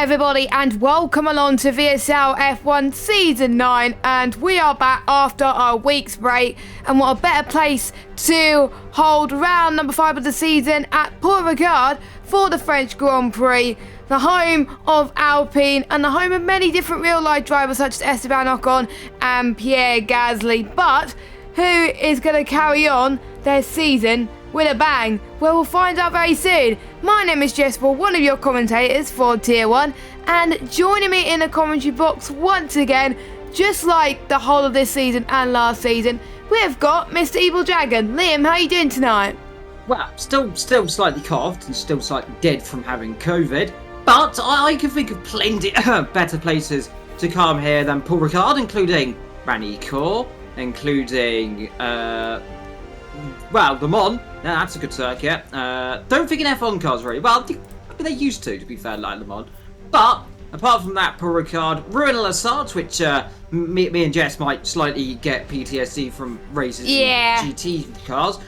everybody, and welcome along to VSL F1 Season 9, and we are back after our week's break, and what a better place to hold round number 5 of the season at Paul Ricard for the French Grand Prix, the home of Alpine and the home of many different real-life drivers such as Esteban Ocon and Pierre Gasly. But who is going to carry on their season with a bang? Well, we'll find out very soon. My name is Jesper, one of your commentators for Tier 1, and joining me in the commentary box once again, just like the whole of this season and last season, we've got Mr. Evil Dragon. Liam, how are you doing tonight? Well, still slightly coughed and still slightly dead from having COVID, but I can think of plenty better places to come here than Paul Ricard, including Manicourt, including well, Le Mans. Yeah, that's a good circuit. Don't think in F1 cars really. Well, they used to be fair, like Le Mans. But apart from that, Paul Ricard, Rouen La Sarthe, which me and Jess might slightly get PTSD from races and GT cars.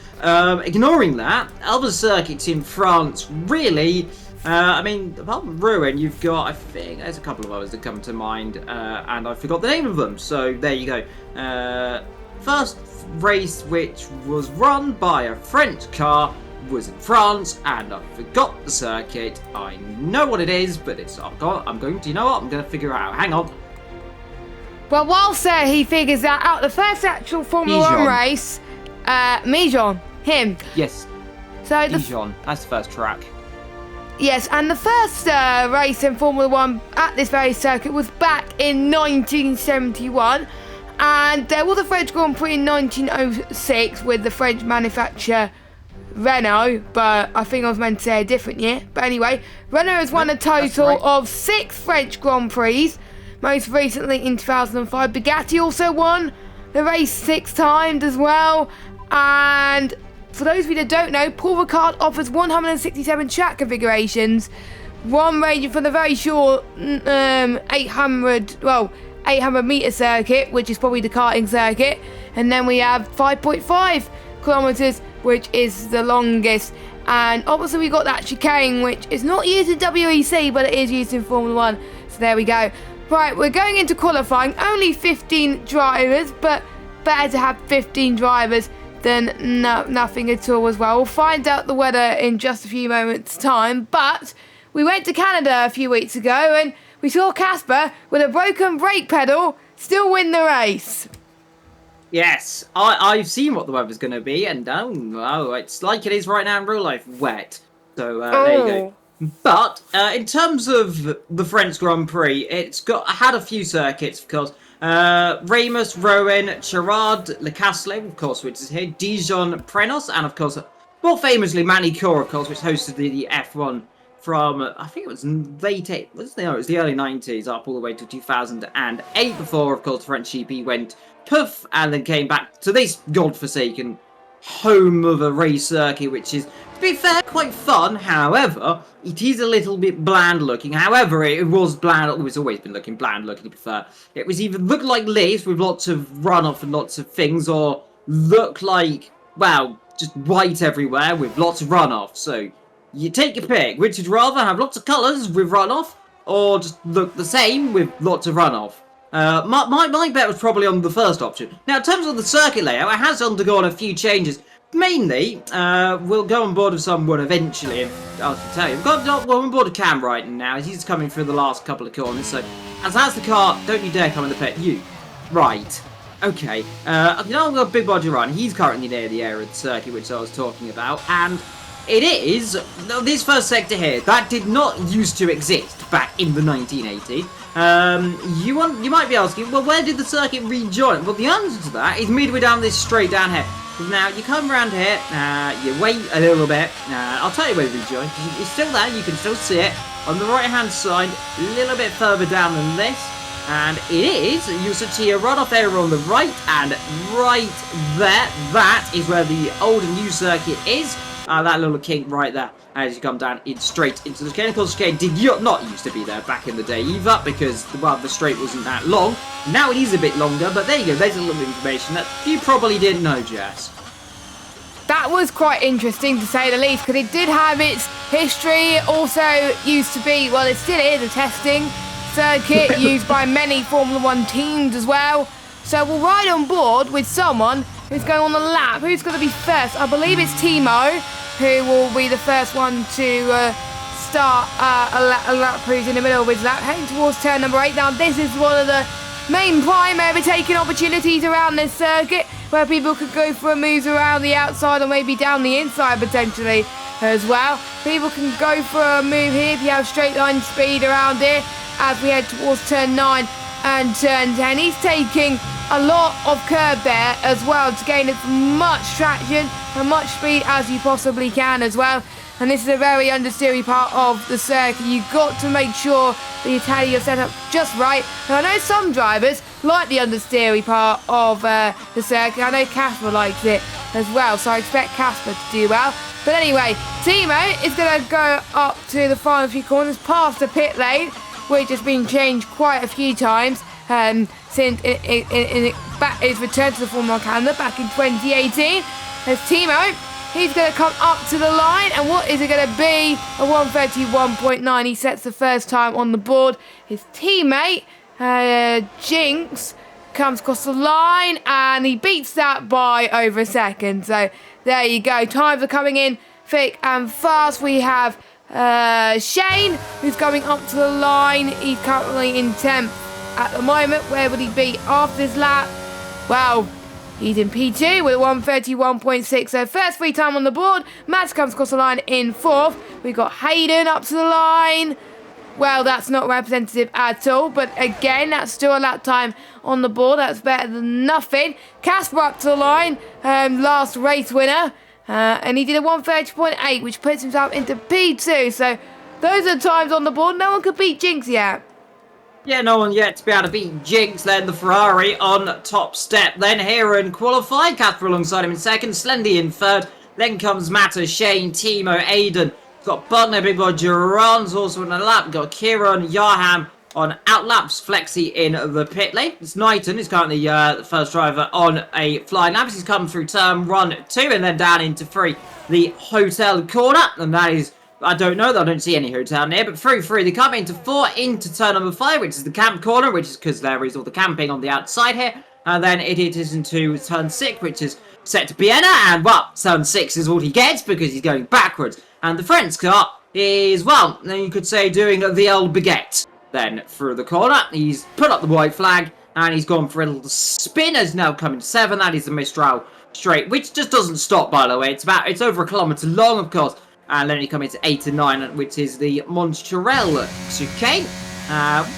Ignoring that, other circuits in France really. I mean, apart from Rouen, you've got, I think, there's a couple of others that come to mind, and I forgot the name of them, so there you go. First race which was run by a French car was in France, and I forgot the circuit. I know what it is, but I'm going to, you know what, I'm going to figure it out. Hang on. Well, whilst he figures that out, the first actual Formula 1 race, Mijon, him. Yes, so Dijon, that's the first track. Yes, and the first race in Formula 1 at this very circuit was back in 1971, and there was a French Grand Prix in 1906 with the French manufacturer Renault, but I think I was meant to say a different year. But anyway, Renault has won a total of 6 French Grand Prix, most recently in 2005. Bugatti also won the race 6 times as well, and for those of you that don't know, Paul Ricard offers 167 track configurations, one ranging from the very short 800 metre circuit, which is probably the karting circuit, and then we have 5.5 kilometres, which is the longest. And obviously we got that chicane, which is not used in WEC, but it is used in Formula 1. So there we go. Right, we're going into qualifying. Only 15 drivers, but better to have 15 drivers than nothing at all as well. We'll find out the weather in just a few moments' time, but we went to Canada a few weeks ago and we saw Casper with a broken brake pedal still win the race. Yes, I've seen what the weather's going to be, and it's like it is right now in real life, wet. So there you go. But in terms of the French Grand Prix, it's had a few circuits, of course. Reims, Rouen, Chirard, Le Castle, of course, which is here, Dijon, Prenos, and of course, more famously, Manicourt, of course, which hosted the F1 from, I think it was it was the early 90s up all the way to 2008, before, of course, the French GP went poof, and then came back to this godforsaken home of a race circuit, which is, to be fair, quite fun. However, it is a little bit bland looking. However, it was bland. It's always been looking bland looking, to be fair. It was either look like this with lots of runoff and lots of things, or look like, well, just white everywhere with lots of runoff. So you take your pick. Which would rather have lots of colours with runoff, or just look the same with lots of runoff? My bet was probably on the first option. Now, in terms of the circuit layout, it has undergone a few changes. Mainly, we'll go on board with someone eventually, and I can tell you, we're on board with Cam right now. He's coming through the last couple of corners, so as that's the car, don't you dare come in the pit. You. Right. Okay. You know, I've got a big body run. He's currently near the area of the circuit, which I was talking about, and it is, this first sector here, that did not used to exist back in the 1980s. You might be asking, well, where did the circuit rejoin? Well, the answer to that is midway down this straight down here. Now, you come around here, you wait a little bit, I'll tell you where to rejoin, because it's still there, you can still see it, on the right-hand side, a little bit further down than this, and it is, you'll see a runoff area on the right, and right there, that is where the old and new circuit is, that little kink right there, as you come down straight into the chicane. Of course, the chicane did not used to be there back in the day either, because the straight wasn't that long. Now it is a bit longer, but there you go, there's a little bit of information that you probably didn't know, Jess. That that was quite interesting to say the least, because it did have its history. It also used to be, well, it still is a testing circuit used by many Formula 1 teams as well. So we'll ride on board with someone who's going on the lap. Who's going to be first? I believe it's Timo, who will be the first one to start a lap cruise in the middle of his lap, heading towards turn number 8. Now, this is one of the main primary taking opportunities around this circuit, where people could go for moves around the outside or maybe down the inside potentially as well. People can go for a move here if you have straight line speed around here as we head towards turn 9 and turn 10. He's taking a lot of curb there as well to gain as much traction and much speed as you possibly can as well. And this is a very understeery part of the circuit. You've got to make sure that you tally your setup just right. And I know some drivers like the understeery part of the circuit. I know Casper likes it as well, so I expect Casper to do well. But anyway, Timo is going to go up to the final few corners past the pit lane, which has been changed quite a few times since his return to the Formula 1 calendar back in 2018. There's Timo. He's going to come up to the line, and what is it going to be? A 131.9. He sets the first time on the board. His teammate, Jinx, comes across the line, and he beats that by over a second. So there you go. Times are coming in thick and fast. We have Shane, who's going up to the line. He's currently in 10th at the moment. Where would he be after this lap? Well, he's in P2 with 131.6. So first free time on the board. Mads comes across the line in 4th. We've got Hayden up to the line. Well, that's not representative at all. But again, that's still a lap time on the board. That's better than nothing. Casper up to the line. Last race winner. And he did a 130.8, which puts himself into P2. So those are the times on the board. No one could beat Jinx yet. Yeah, no one yet to be able to beat Jinx. Then the Ferrari on top step. Then Heron qualified. Casper alongside him in second. Slendy in third. Then comes Matta, Shane, Timo, Aiden. Got Butner, Big Boy Duran's also in the lap. Got Kieran, Yarham on outlaps. Flexi in the pit lane. It's Knighton, who's currently the first driver on a flying lap. He's come through turn 1, 2, and then down into 3. The hotel corner. And that is, I don't know, I don't see any hotel near, but through 3, they come into 4, into turn number 5, which is the camp corner, which is because there is all the camping on the outside here. And then it is into turn 6, which is set to Vienna, and well, turn 6 is all he gets because he's going backwards. And the French car is, well, then you could say doing the old baguette. Then through the corner, he's put up the white flag, and he's gone for a little spin. He's now coming to 7. That is the Mistral straight, which just doesn't stop, by the way. It's over a kilometre long, of course. And then he comes into 8 and 9, which is the Montreal chicane.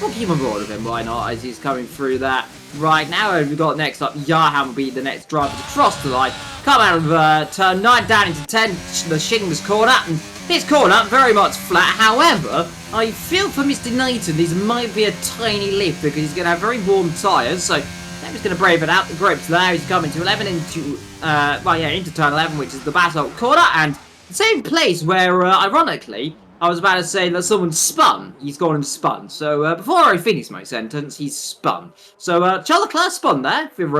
We'll keep on board with him, why not, as he's coming through that right now. And we've got next up, Yarham will be the next driver to cross the line. Come out of turn 9 down into 10, the Shings corner. And this corner, very much flat. However, I feel for Mr. Knighton, this might be a tiny lift because he's going to have very warm tyres. So he's going to brave it out. The grips there. He's coming to 11 into, into turn 11, which is the Basalt corner. And the same place where, ironically, I was about to say that someone spun. He's gone and spun. So, before I finish my sentence, he's spun. So, Charles Leclerc spun there in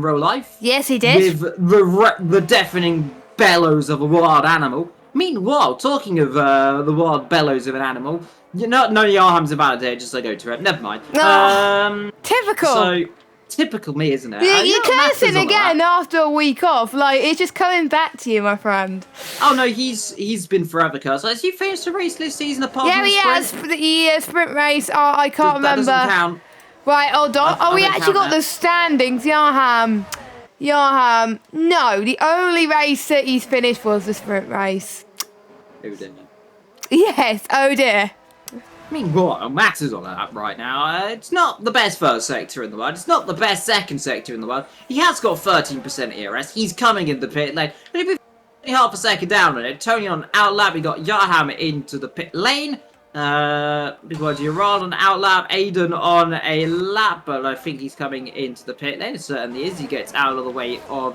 real life. Yes, he did. With the deafening bellows of a wild animal. Meanwhile, talking of the wild bellows of an animal, you know, no Yarham's about it, just I go to it. Never mind. Typical. So, typical me, isn't it? You're cursing again after a week off. Like, it's just coming back to you, my friend. Oh no, he's been forever cursed. Has he finished the race this season apart from the sprint? Yeah, sprint race. Oh, I can't remember. That doesn't count. Right, hold on. We actually got the standings. Yarham. No, the only race that he's finished was the sprint race. Oh dear. Yes, oh dear. I mean, what matters on that right now? It's not the best first sector in the world. It's not the best second sector in the world. He has got 13% ERS. He's coming in the pit lane. But he'll be half a second down on it. Tony on outlap. We got Yarham into the pit lane. Gerard on outlap. Aiden on a lap. But I think he's coming into the pit lane. It certainly is. He gets out of the way of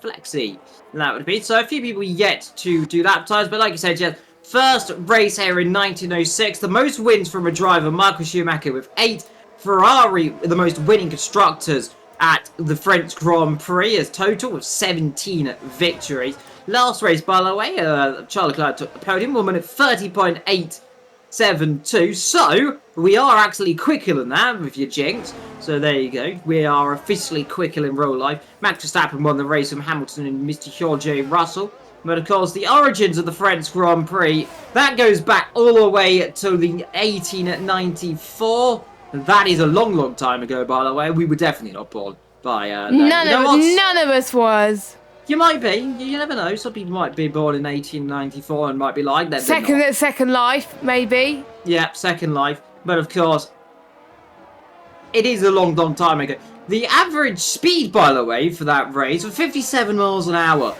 Flexi. That would be. So a few people yet to do lap times. But like you said, Jeff, first race here in 1906. The most wins from a driver, Michael Schumacher with 8. Ferrari, the most winning constructors at the French Grand Prix, as total of 17 victories. Last race, by the way, Charles Leclerc took the podium, 1 minute 30.872. So we are actually quicker than that with your jinx. So there you go. We are officially quicker in real life. Max Verstappen won the race from Hamilton and Mr. George Russell. But of course, the origins of the French Grand Prix, that goes back all the way to the 1894. That is a long, long time ago, by the way. We were definitely not born by none of us was. You might be. You never know. Some people might be born in 1894 and might be like that. Second life, maybe. Yeah, second life. But of course, it is a long, long time ago. The average speed, by the way, for that race was 57 miles an hour,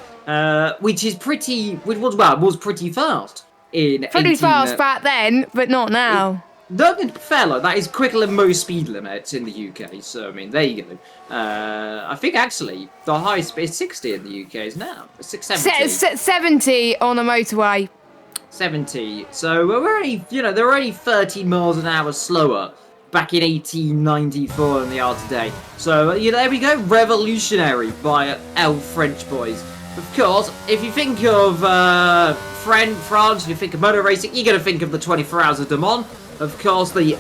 which is was pretty fast Pretty fast back then, but not now. No, fair like that is quicker than most speed limits in the UK. So I mean, there you go. I think actually the highest speed is 60 in the UK is now 70. 70 on a motorway. 70. So we're only, they're only 30 miles an hour slower back in 1894 than they are today. So there we go, revolutionary by French boys. Of course, if you think of France, if you think of motor racing, you're going to think of the 24 Hours of Le Mans. Of course, the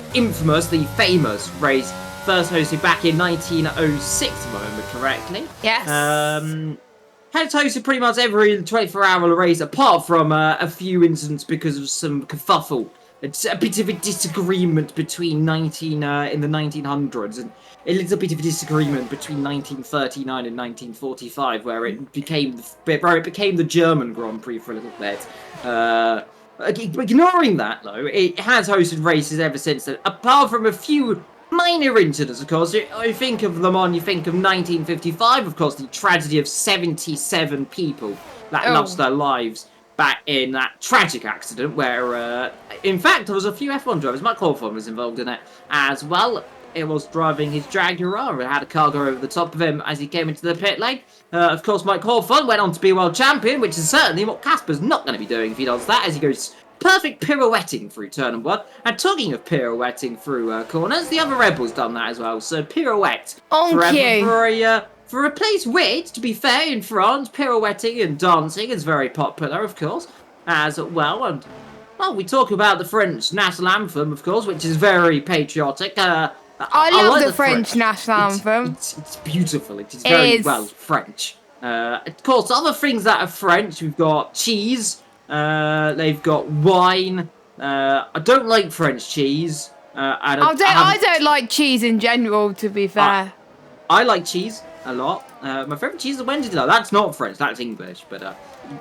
famous race, first hosted back in 1906, if I remember correctly. Yes. Had hosted pretty much every 24-hour race, apart from a few incidents because of some kerfuffle. It's a bit of a disagreement between in the 1900s, and a little bit of a disagreement between 1939 and 1945, where it became the German Grand Prix for a little bit. Ignoring that, though, it has hosted races ever since then, apart from a few minor incidents, of course. I think of Le Mans, you think of 1955, of course, the tragedy of 77 people that lost their lives back in that tragic accident where, in fact, there was a few F1 drivers. Mike Hawthorne was involved in it as well. It was driving his Jaguar and had a car go over the top of him as he came into the pit lane. Of course, Mike Hawthorne went on to be world champion, which is certainly what Casper's not going to be doing if he does that, as he goes perfect pirouetting through turn 1. And talking of pirouetting through corners, the other Red Bull's done that as well. So pirouette for a place which, to be fair, in France, pirouetting and dancing is very popular, of course, as well. And well, we talk about the French national anthem, of course, which is very patriotic. I love the French national anthem. It's beautiful. It is very well French. Of course, other things that are French, we've got cheese. They've got wine. I don't like French cheese. I don't like cheese in general, to be fair. I like cheese a lot. My favourite cheese is Wednesday. That's not French. That's English. But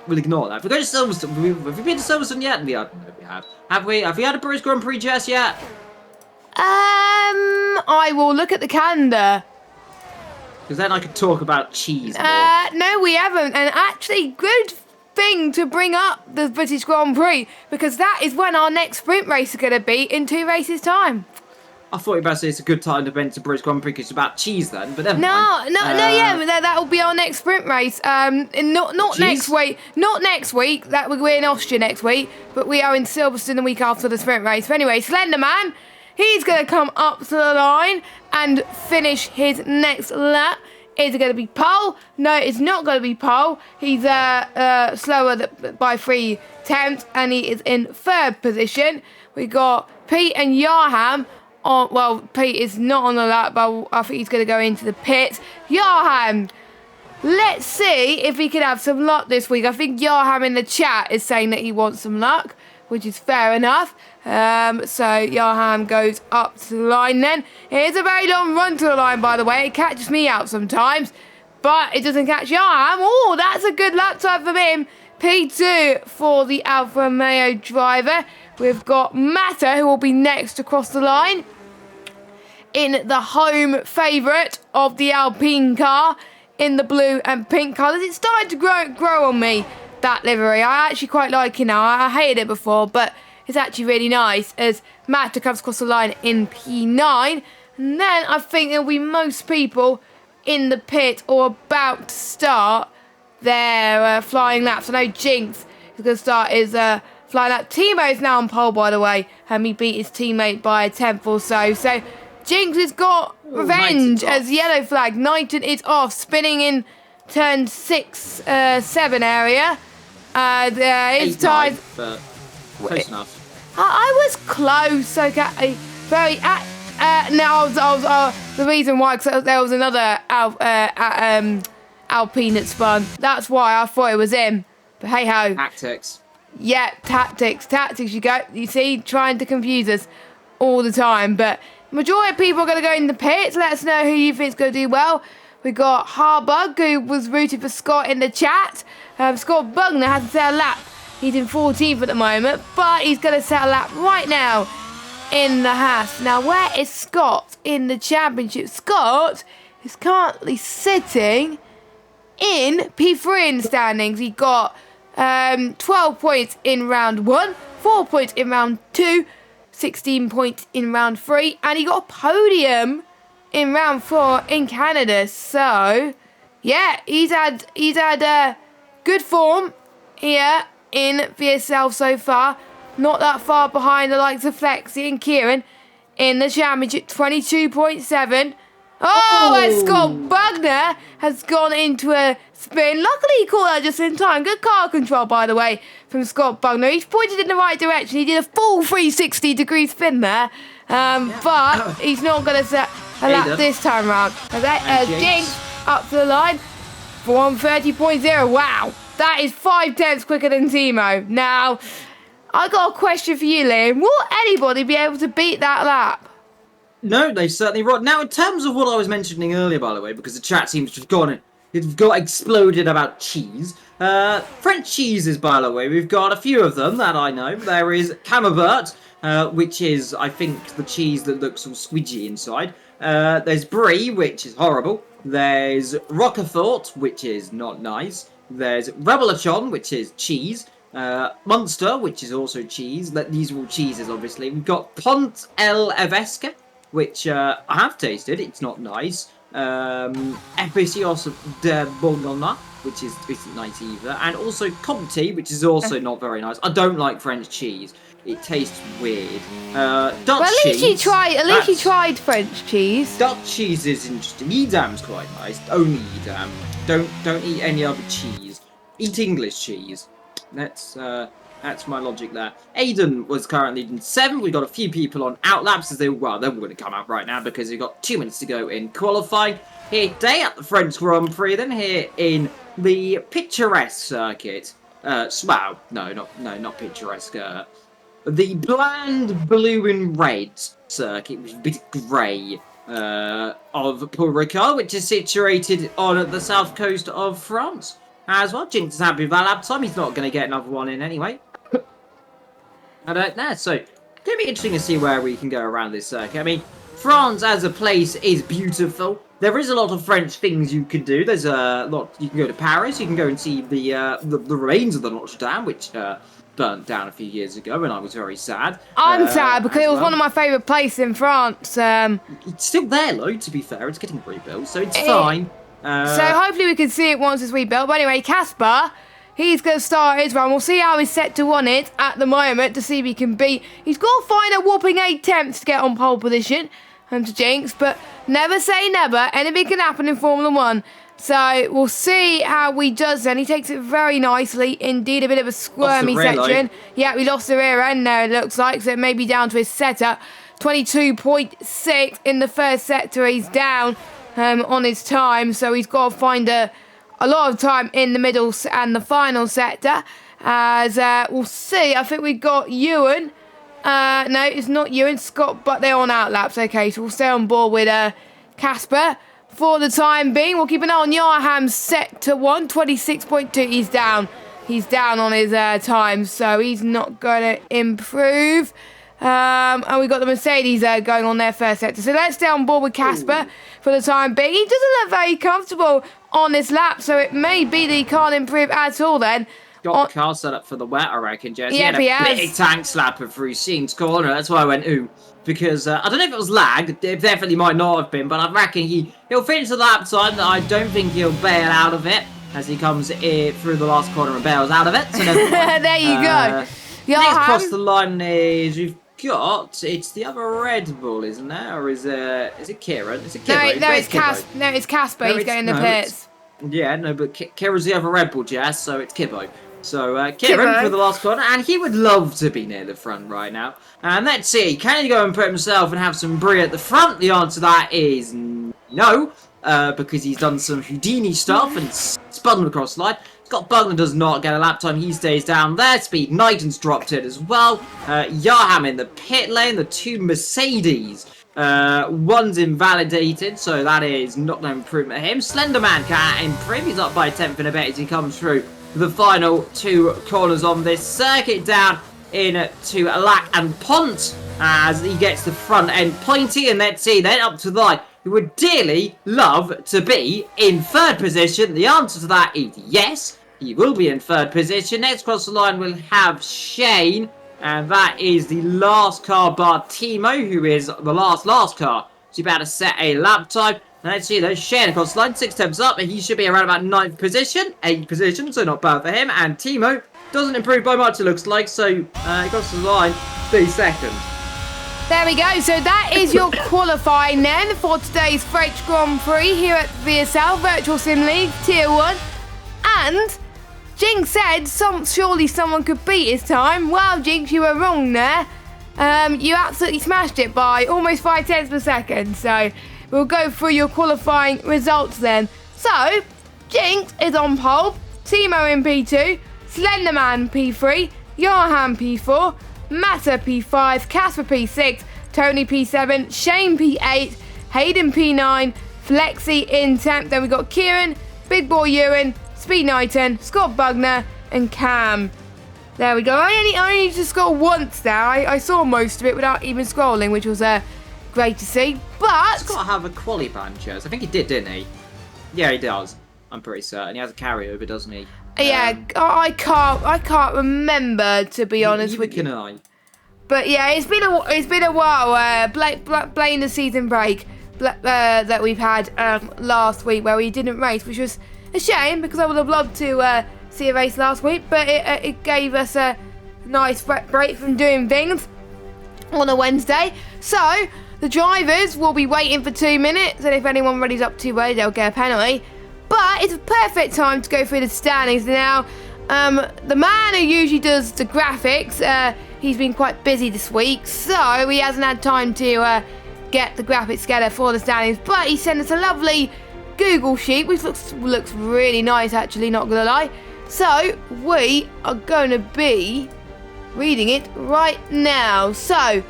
we'll ignore that. If we go to Silverstone, have we been to Silverstone yet? We have. No, we have. Have we? Have we had a British Grand Prix just yet? I will look at the calendar. Because then I could talk about cheese more. No, we haven't. And actually, good thing to bring up the British Grand Prix, because that is when our next sprint race is going to be in 2 races' time. I thought you were about to say it's a good time to mention British Grand Prix because it's about cheese then, but never mind. That will be our next sprint race. Not next week. Not next week. We're in Austria next week, but we are in Silverstone the week after the sprint race. But anyway, Slenderman, he's going to come up to the line and finish his next lap. Is it going to be pole? No, it's not going to be pole. He's slower by 3 tenths, and he is in 3rd position. We got Pete and Yarham. Well, Pete is not on the lap, but I think he's going to go into the pits. Yarham, let's see if he can have some luck this week. I think Yarham in the chat is saying that he wants some luck, which is fair enough. So Yarham goes up to the line then. It is a very long run to the line, by the way. It catches me out sometimes, but it doesn't catch Yarham. Oh, that's a good lap time from him. P2 for the Alfa Romeo driver. We've got Mata, who will be next to cross the line in the home favourite of the Alpine car in the blue and pink colours. It's starting to grow on me, that livery. I actually quite like it now. I hated it before, but it's actually really nice as Mata comes across the line in P9. And then I think there'll be most people in the pit or about to start their flying laps. I know Jinx is going to start his flying lap. Timo's now on pole, by the way. He beat his teammate by a tenth or so. So Jinx has got revenge as yellow flag. Knighton is off, spinning in turn 6, 7 area. It's tied. But close enough. I was close, okay. Very. Now, the reason why, because there was another Alpine that spun. That's why I thought it was him. But hey ho. Tactics. Yeah, tactics, you go. You see, trying to confuse us all the time. But majority of people are going to go in the pits. Let us know who you think's going to do well. We got Harbug, who was rooting for Scott in the chat. Scott Bugner has to set a lap. He's in 14th at the moment, but he's going to set a lap right now in the Haas. Now, where is Scott in the championship? Scott is currently sitting in P3 in the standings. He got 12 points in round 1, 4 points in round 2, 16 points in round 3, and he got a podium in round 4 in Canada. So, yeah, he's had good form here in VSL so far. Not that far behind the likes of Flexi and Kieran in the championship, 22.7. And Scott Bugner has gone into a spin. Luckily, he caught that just in time. Good car control, by the way, from Scott Bugner. He's pointed in the right direction. He did a full 360-degree spin there. But he's not going to set a lap this time around. Jinx up to the line for 130.0. Wow, that is 5/10 quicker than Timo. Now, I got a question for you, Liam. Will anybody be able to beat that lap? No, they certainly won't. Now, in terms of what I was mentioning earlier, by the way, because the chat seems to have got exploded about cheese. French cheeses, by the way, we've got a few of them that I know. There is Camembert, which is, I think, the cheese that looks all squidgy inside. There's Brie, which is horrible. There's Roquefort, which is not nice. There's Rebellichon, which is cheese. Munster, which is also cheese. These are all cheeses, obviously. We've got Pont El Evesque, which I have tasted. It's not nice. Epicios de Bourgogne, which isn't nice either. And also Comté, which is also not very nice. I don't like French cheese. It tastes weird. Dutch cheese. At least you tried French cheese. Dutch cheese is interesting. Edam's quite nice. Only Edam. Don't eat any other cheese. Eat English cheese. That's my logic there. Aiden was currently in 7th. We've got a few people on outlaps as they're going to come out right now because we've got 2 minutes to go in qualifying. Here today at the French Grand Prix, then here in the picturesque circuit. Wow, not picturesque. The bland blue and red circuit, which is a bit grey, of Paul Ricard, which is situated on the south coast of France. As well, Jinx is happy with that lap time. He's not going to get another one in anyway. I don't know. So, it's going to be interesting to see where we can go around this circuit. I mean, France as a place is beautiful. There is a lot of French things you can do. There's a lot. You can go to Paris. You can go and see the remains of the Notre Dame, which burnt down a few years ago, and I was very sad. I'm sad because it was one of my favourite places in France. It's still there, though. To be fair, it's getting rebuilt, so it's fine. So hopefully we can see it once it's rebuilt. But anyway, Casper, he's going to start his run. We'll see how he's set to run it at the moment to see if he can beat. He's got to find a whopping 8 attempts to get on pole position to Jinx. But never say never. Anything can happen in Formula 1. So we'll see how he does then. He takes it very nicely. Indeed, a bit of a squirmy section. Yeah, we lost the rear end there, it looks like. So it may be down to his setup. 22.6 in the first sector. He's down on his time, so he's got to find a lot of time in the middle and the final sector. As we'll see, I think we've got Ewan. No, it's not Ewan, Scott, but they're on outlaps. Okay, so we'll stay on board with Casper for the time being. We'll keep an eye on Yarham's sector 1, 26.2. He's down. He's down on his time, so he's not going to improve. And we've got the Mercedes going on their first sector. So let's stay on board with Casper for the time being. He doesn't look very comfortable on this lap, so it may be that he can't improve at all then. Got the car set up for the wet, I reckon, Jess. Yep, he had a big tank slapper through Sean's corner. That's why I went, ooh. Because I don't know if it was lag. It definitely might not have been. But I reckon he'll finish the lap time. I don't think he'll bail out of it as he comes through the last corner and bails out of it. So there you go. Next across the line is... got, it's the other Red Bull, isn't there? Or is it Kieran? Is it Kibbo? No, it's Casper. No, it's Casper. He's going in the pits. Yeah, no, but Kieran's the other Red Bull, Jazz, so it's Kibbo. So, Kieran for the last corner, and he would love to be near the front right now. And let's see, can he go and put himself and have some brie at the front? The answer to that is no, because he's done some Houdini stuff and spun across the line. Scott Bugner does not get a lap time, he stays down there. Speed Knighton's dropped it as well. Yarham in the pit lane, the two Mercedes. One's invalidated, so that is not an improvement for him. Slenderman can't improve, he's up by a tenth in a bit as he comes through the final two corners on this circuit, down into Lack and Pont as he gets the front end pointy. And let's see, then up to the line. Who would dearly love to be in third position? The answer to that is yes, he will be in third position. Next across the line we'll have Shane, and that is the last car bar Timo, who is the last car. He's about to set a lap time. And let's see, there's Shane across the line, 6 tenths up, and he should be around about 9th position, 8th position, so not bad for him. And Timo doesn't improve by much, it looks like, so he crosses the line, 32nd. There we go, so that is your qualifying then for today's French Grand Prix here at VSL Virtual Sim League Tier 1. And Jinx said surely someone could beat his time. Well, Jinx, you were wrong there. You absolutely smashed it by almost 5 tenths per second. So we'll go through your qualifying results then. So, Jinx is on pole, Timo in P2, Slenderman P3, Yarham P4, Mata P5, Casper P6, Tony P7, Shane P8, Hayden P9, Flexi in 10th. Then we got Kieran, Big Boy Ewan, Speed Knighton, Scott Bugner, and Cam. There we go. I only need to scroll once there. I saw most of it without even scrolling, which was great to see. But he's got to have a quali ban, Chaz. I think he did, didn't he? Yeah, he does. I'm pretty certain. He has a carryover, doesn't he? Yeah, I can't remember, to be honest with you. Can I? But yeah, it's been a while. Blame the season break that we've had last week where we didn't race, which was a shame because I would have loved to see a race last week. But it gave us a nice break from doing things on a Wednesday. So the drivers will be waiting for 2 minutes, and if anyone runs up too early, they'll get a penalty. But it's a perfect time to go through the standings now. The man who usually does the graphics, he's been quite busy this week, so he hasn't had time to get the graphics together for the standings. But he sent us a lovely Google sheet, which looks really nice, actually, not gonna lie. So we are going to be reading it right now. So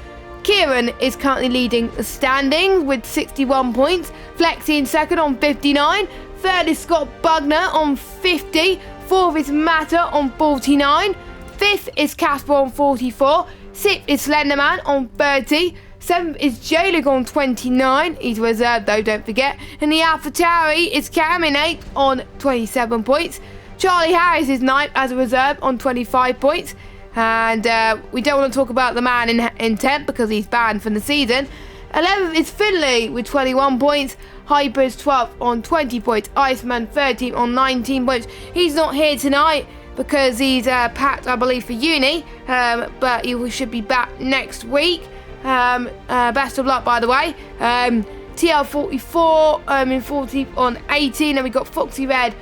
Kieran is currently leading the standings with 61 points. Flexi in second on 59. Third is Scott Bugner on 50. Fourth is Mata on 49. Fifth is Casper on 44. Sixth is Slenderman on 30. Seventh is J-Lig on 29. He's reserved though, don't forget. And the AlphaTauri is Cam in 8th on 27 points. Charlie Harris is 9th as a reserve on 25 points. And we don't want to talk about the man in 10th because he's banned from the season. 11th is Finley with 21 points. Hyper is 12th on 20 points. Iceman 13th on 19 points. He's not here tonight because he's packed, I believe, for uni. But he should be back next week. Best of luck, by the way. TL44 in 14th on 18. And we got Foxy Red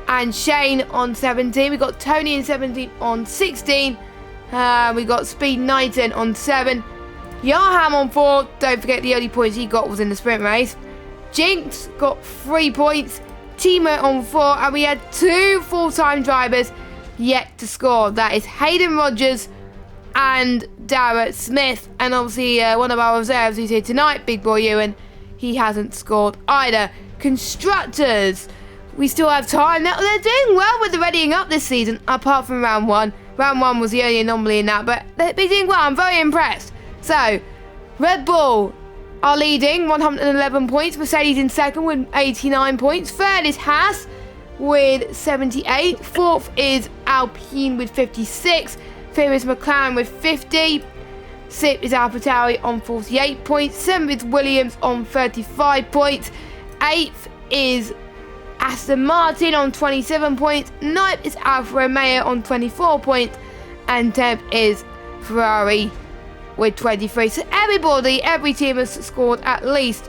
and Shane on 17. We got Tony in 17th on 16. We got Speed Knighton on 7. Yarham on 4. Don't forget the only points he got was in the sprint race. Jinx got 3 points. Timo on 4. And we had 2 full-time drivers yet to score. That is Hayden Rogers and Darrett Smith. And obviously one of our reserves who's here tonight, Big Boy Ewan, he hasn't scored either. Constructors, we still have time. They're doing well with the readying up this season, apart from round 1. Round 1 was the only anomaly in that, but they're doing well. I'm very impressed. So, Red Bull are leading, 111 points. Mercedes in second with 89 points. Third is Haas with 78. Fourth is Alpine with 56. Fifth is McLaren with 50. Sixth is AlphaTauri on 48 points. Seventh is Williams on 35 points. Eighth is Aston Martin on 27 points. Ninth is Alfa Romeo on 24 points. And 10th is Ferrari with 23. So every team has scored at least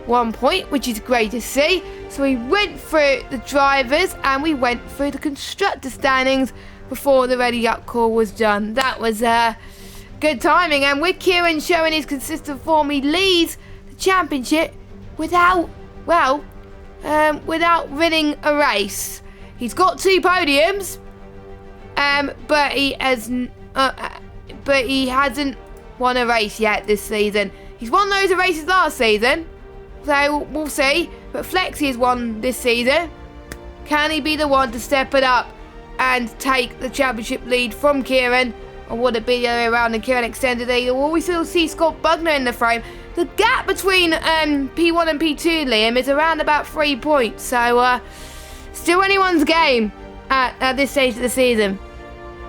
1 point, which is great to see. So we went through the drivers and we went through the constructor standings before the ready up call was done. That was good timing. And with Kieran showing his consistent form, he leads the championship without winning a race. He's got 2 podiums, but he hasn't won a race yet this season. He's won loads of races last season, so we'll see. But Flexi has won this season. Can he be the one to step it up and take the championship lead from Kieran? Or would it be the other way around and Kieran extended it? Or will we still see Scott Bugner in the frame? The gap between P1 and P2, Liam, is around about 3 points. So still anyone's game at this stage of the season.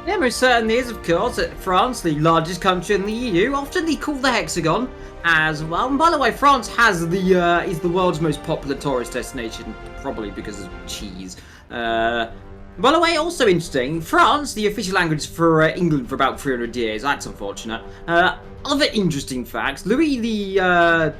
Yeah, most certainly is, of course. France, the largest country in the EU, often called the Hexagon as well. And by the way, France has is the world's most popular tourist destination, probably because of cheese. By the way, also interesting, France, the official language for England for about 300 years. That's unfortunate. Other interesting facts, Louis the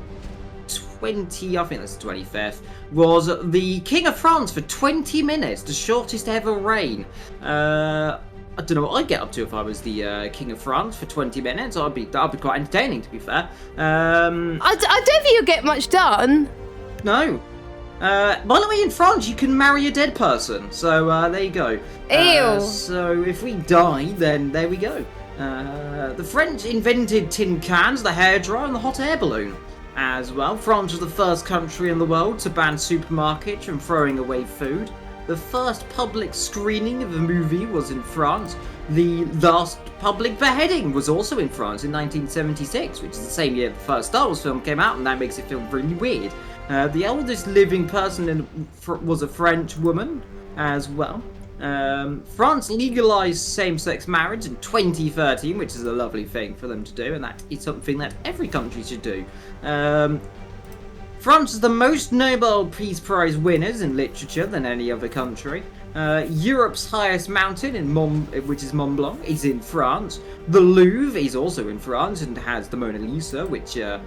20, I think that's the 25th, was the King of France for 20 minutes, the shortest ever reign. I don't know what I'd get up to if I was the King of France for 20 minutes. That'd be quite entertaining, to be fair. I don't think you'll get much done. No. By the way, in France, you can marry a dead person. So, there you go. Ew. So, if we die, then there we go. The French invented tin cans, the hairdryer, and the hot air balloon as well. France was the first country in the world to ban supermarkets from throwing away food. The first public screening of a movie was in France. The last public beheading was also in France in 1976, which is the same year the first Star Wars film came out, and that makes it feel really weird. The eldest living person was a French woman as well. France legalized same-sex marriage in 2013, which is a lovely thing for them to do, and that is something that every country should do. France is the most Nobel Peace Prize winners in literature than any other country. Europe's highest mountain, which is Mont Blanc, is in France. The Louvre is also in France and has the Mona Lisa, which is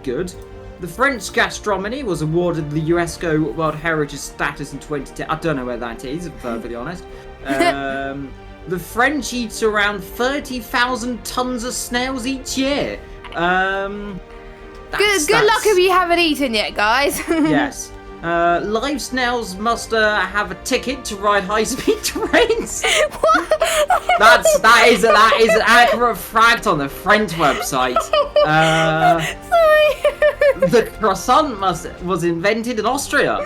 good. The French gastronomy was awarded the UNESCO World Heritage status in 2010. I don't know where that is, if I'm perfectly honest. The French eat around 30,000 tons of snails each year. Good luck if you haven't eaten yet, guys. Yes. Live snails must have a ticket to ride high-speed trains. What? That is an accurate fact on the French website. Sorry. The croissant was invented in Austria.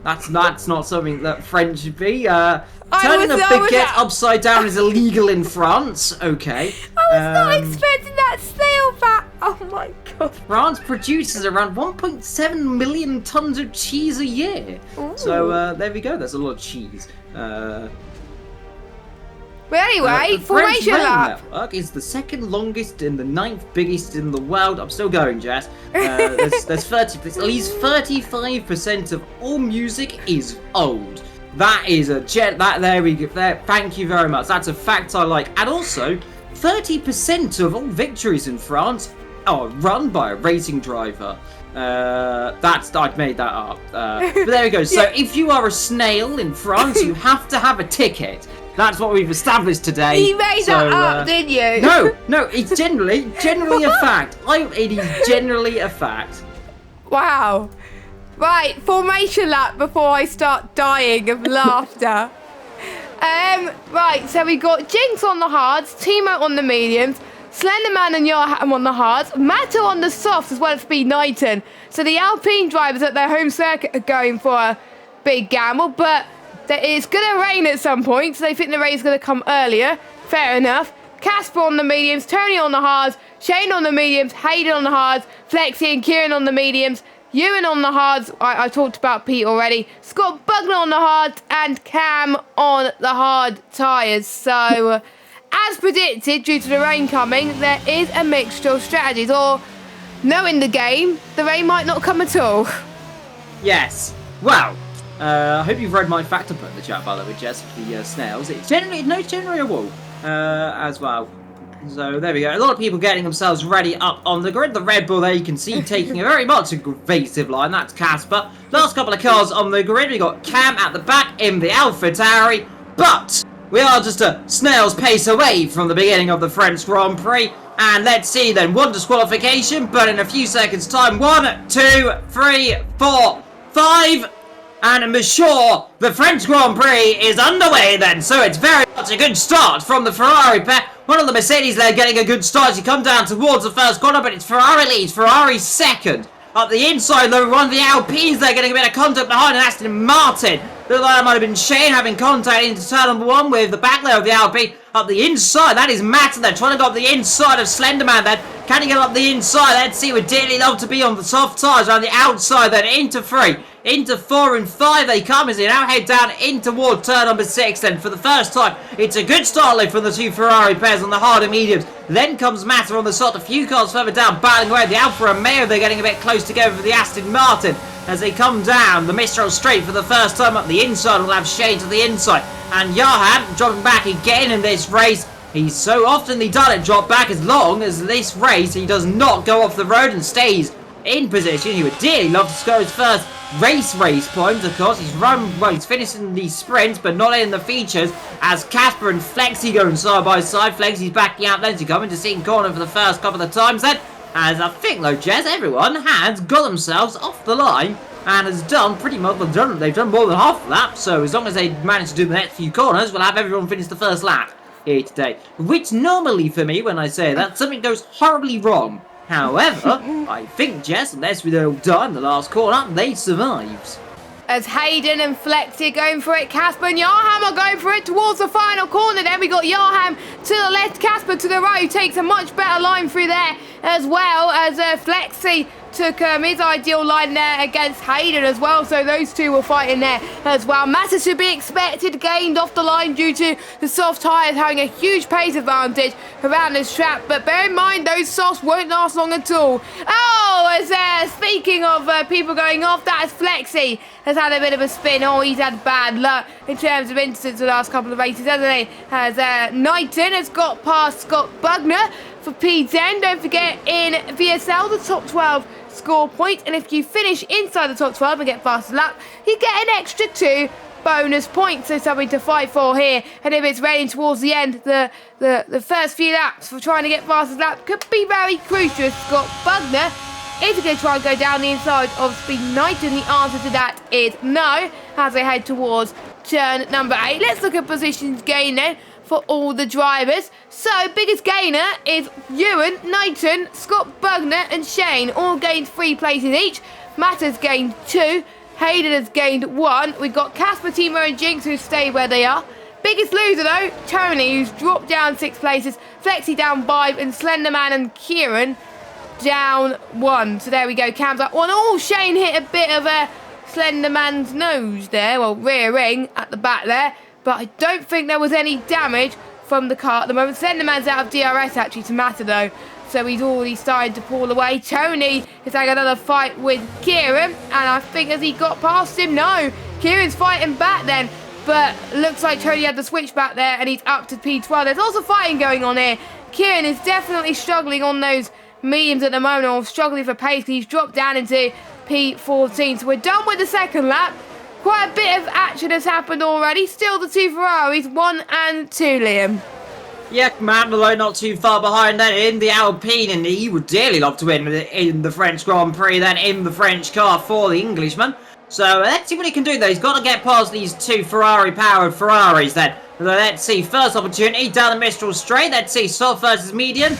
That's not something that French should be. Turning a baguette upside down is illegal in France. Okay. I was not expecting that snail fact. Oh my god. France produces around 1.7 million tons of cheese a year. Ooh. So there we go. That's a lot of cheese. Well, anyway, the formation lap. network is the second longest and the 9th biggest in the world. I'm still going, Jess. There's at least 35% of all music is old. That is there we go. Thank you very much. That's a fact I like. And also, 30% of all victories in France are run by a racing driver. I'd made that up. But there we go. So if you are a snail in France, you have to have a ticket. That's what we've established today. You made that up, didn't you? No, it's generally a fact. It is generally a fact. Wow. Right, formation lap before I start dying of laughter. Right, so we got Jinx on the hards, Timo on the mediums, Slenderman and Yarham on the hards, Matto on the softs as well as Speed Knighton. So the Alpine drivers at their home circuit are going for a big gamble, but it's going to rain at some point, so they think the rain's going to come earlier. Fair enough. Casper on the mediums, Tony on the hards, Shane on the mediums, Hayden on the hards, Flexi and Kieran on the mediums, Ewan on the hards, I talked about Pete already, Scott Bugner on the hards, and Cam on the hard tyres. So, as predicted, due to the rain coming, there is a mixture of strategies, or knowing the game, the rain might not come at all. Yes. Well, I hope you've read my fact in the chat, by the way, Jess, for the snails. It's generally a wall as well. So there we go. A lot of people getting themselves ready up on the grid. The Red Bull there you can see taking a very much evasive line. That's Casper. Last couple of cars on the grid. We got Cam at the back in the AlphaTauri. But we are just a snail's pace away from the beginning of the French Grand Prix. And let's see then. One disqualification, but in a few seconds time. 1, 2, 3, 4, 5. And I'm sure the French Grand Prix is underway then. So it's very much a good start from the Ferrari pair. One of the Mercedes there getting a good start as you come down towards the first corner, but it's Ferrari leads, Ferrari second. Up the inside, though, one of the Alpines there getting a bit of contact behind, and Aston Martin. Looked like that might have been Shane having contact into turn number 1 with the back there of the Alpine. Up the inside, that is Matt there, trying to go up the inside of Slenderman then. Can he get up the inside? Let's see, would dearly love to be on the soft tyres around the outside then, into 3. Into 4 and 5 they come as they now head down in toward turn number 6 then for the first time. It's a good start lift from the two Ferrari pairs on the harder mediums. Then comes Matter on the soft, a few cars further down battling away. The Alfa Romeo they're getting a bit close together for the Aston Martin as they come down the Mistral straight for the first time up the inside. We'll have Shane to the inside and Johan dropping back again in this race. He's so oftenly done it, drop back as long as this race he does not go off the road and stays in position. He would dearly love to score his first race point, of course. He's finishing the sprints, but not in the features, as Casper and Flexi going side by side. Flexi's backing out then to come into second corner for the first couple of times then, as I think though, Jez, everyone has got themselves off the line and has done pretty much, they've done more than half a lap, so as long as they manage to do the next few corners, we'll have everyone finish the first lap here today. Which normally for me, when I say that, something goes horribly wrong. However, I think, Jess, unless we don't die in the last corner, they survived. As Hayden and Flexi are going for it, Casper and Jarham are going for it towards the final corner. Then we got Jarham to the left, Casper to the right, who takes a much better line through there, as well as Flexi took his ideal line there against Hayden as well, so those two were fighting there as well. Matters to be expected, gained off the line due to the soft tyres having a huge pace advantage around this track, but bear in mind those softs won't last long at all. Oh, as speaking of people going off, that is Flexi has had a bit of a spin. Oh, he's had bad luck in terms of incidents the last couple of races, hasn't he? As Knighton has got past Scott Bugner for P10. Don't forget, in VSL, the top 12 score point, and if you finish inside the top 12 and get fastest lap, you get an extra 2 bonus points, so something to fight for here. And if it's raining towards the end, the first few laps for trying to get fastest lap could be very crucial. Scott Bugner is going to try and go down the inside of Speed Knight, and the answer to that is no, as they head towards turn number 8. Let's look at positions gain then for all the drivers. So, biggest gainer is Ewan, Knighton, Scott Bugner and Shane, all gained 3 places each. Matters gained 2, Hayden has gained 1. We've got Casper, Timo and Jinx who stay where they are. Biggest loser though, Tony, who's dropped down 6 places, Flexi down 5 and Slenderman and Kieran down 1. So there we go, Cam's up 1. Oh, Shane hit a bit of a Slenderman's nose there, well, rear ring at the back there, but I don't think there was any damage from the car at the moment. Slenderman's out of DRS actually to Matter though, so he's already started to pull away. Tony is having another fight with Kieran, and I think as he got past him, no, Kieran's fighting back then, but looks like Tony had the switch back there and he's up to P12. There's also fighting going on here. Kieran is definitely struggling on those mediums at the moment, or struggling for pace. He's dropped down into P14, so we're done with the second lap. Quite a bit of action has happened already. Still the 2 Ferraris, 1 and 2, Liam. Yeah, Matt Malone not too far behind then in the Alpine, and he would dearly love to win in the French Grand Prix then in the French car for the Englishman. So let's see what he can do though. He's got to get past these 2 Ferrari-powered Ferraris then. So let's see, first opportunity down the Mistral straight. Let's see, soft versus medium.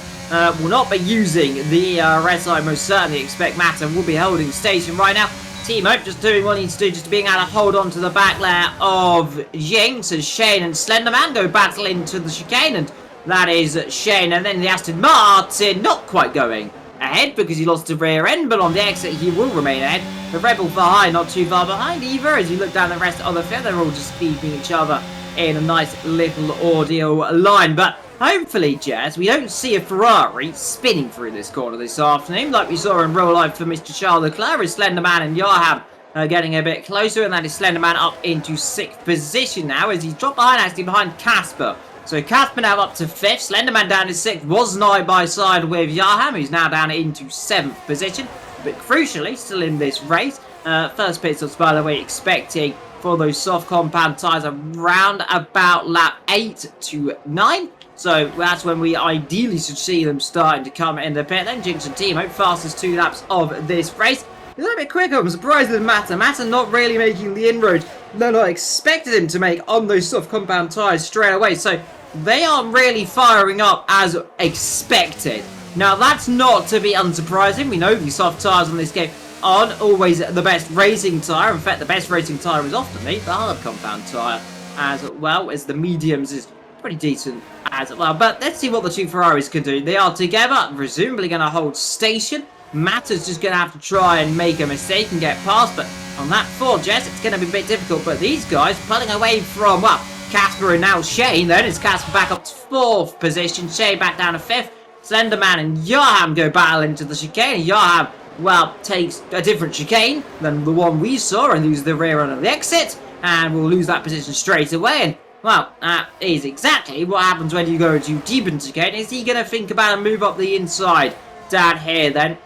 Will not be using the rest. I most certainly expect Matter will be holding station right now. Timo just doing what he needs to do, just being able to hold on to the back layer of Jinx as Shane and Slenderman go battle into the chicane, and that is Shane. And then the Aston Martin not quite going ahead because he lost the rear end, but on the exit he will remain ahead. The Rebel behind, not too far behind either, as you look down the rest of the field, they're all just feeding each other in a nice little audio line. But hopefully, Jazz, we don't see a Ferrari spinning through this corner this afternoon like we saw in real life for Mr. Charles Leclerc, as Slenderman and Johan getting a bit closer, and that is Slenderman up into 6th position now as he's dropped behind, actually behind Casper So Casper now up to 5th. Slenderman down to 6th. Was side by side with Yaham, who's now down into 7th position. But crucially, still in this race. First pit stops, by the way, expecting for those soft compound tyres around about lap 8 to 9. So that's when we ideally should see them starting to come in the pit. Then Jinx and Timo, fastest 2 laps of this race. A little bit quicker. I'm surprised with Matter. Matter not really making the inroad that I expected him to make on those soft compound tyres straight away. So they aren't really firing up as expected. Now that's not to be unsurprising. We know these soft tyres on this game aren't always the best racing tyre. In fact, the best racing tyre is often the hard compound tyre, as well as the mediums is pretty decent as well. But let's see what the 2 Ferraris can do. They are together, presumably going to hold station. Matter's just going to have to try and make a mistake and get past, but on that 4, Jess, it's going to be a bit difficult. But these guys pulling away from, well, Casper and now Shane. Then it's Casper back up to 4th position, Shane back down to 5th. Slenderman and Yaham go battle into the chicane. Yaham, well, takes a different chicane than the one we saw and loses the rear end of the exit, and will lose that position straight away. And well, that is exactly what happens when you go too deep into chicane. Is he going to think about and move up the inside down here then?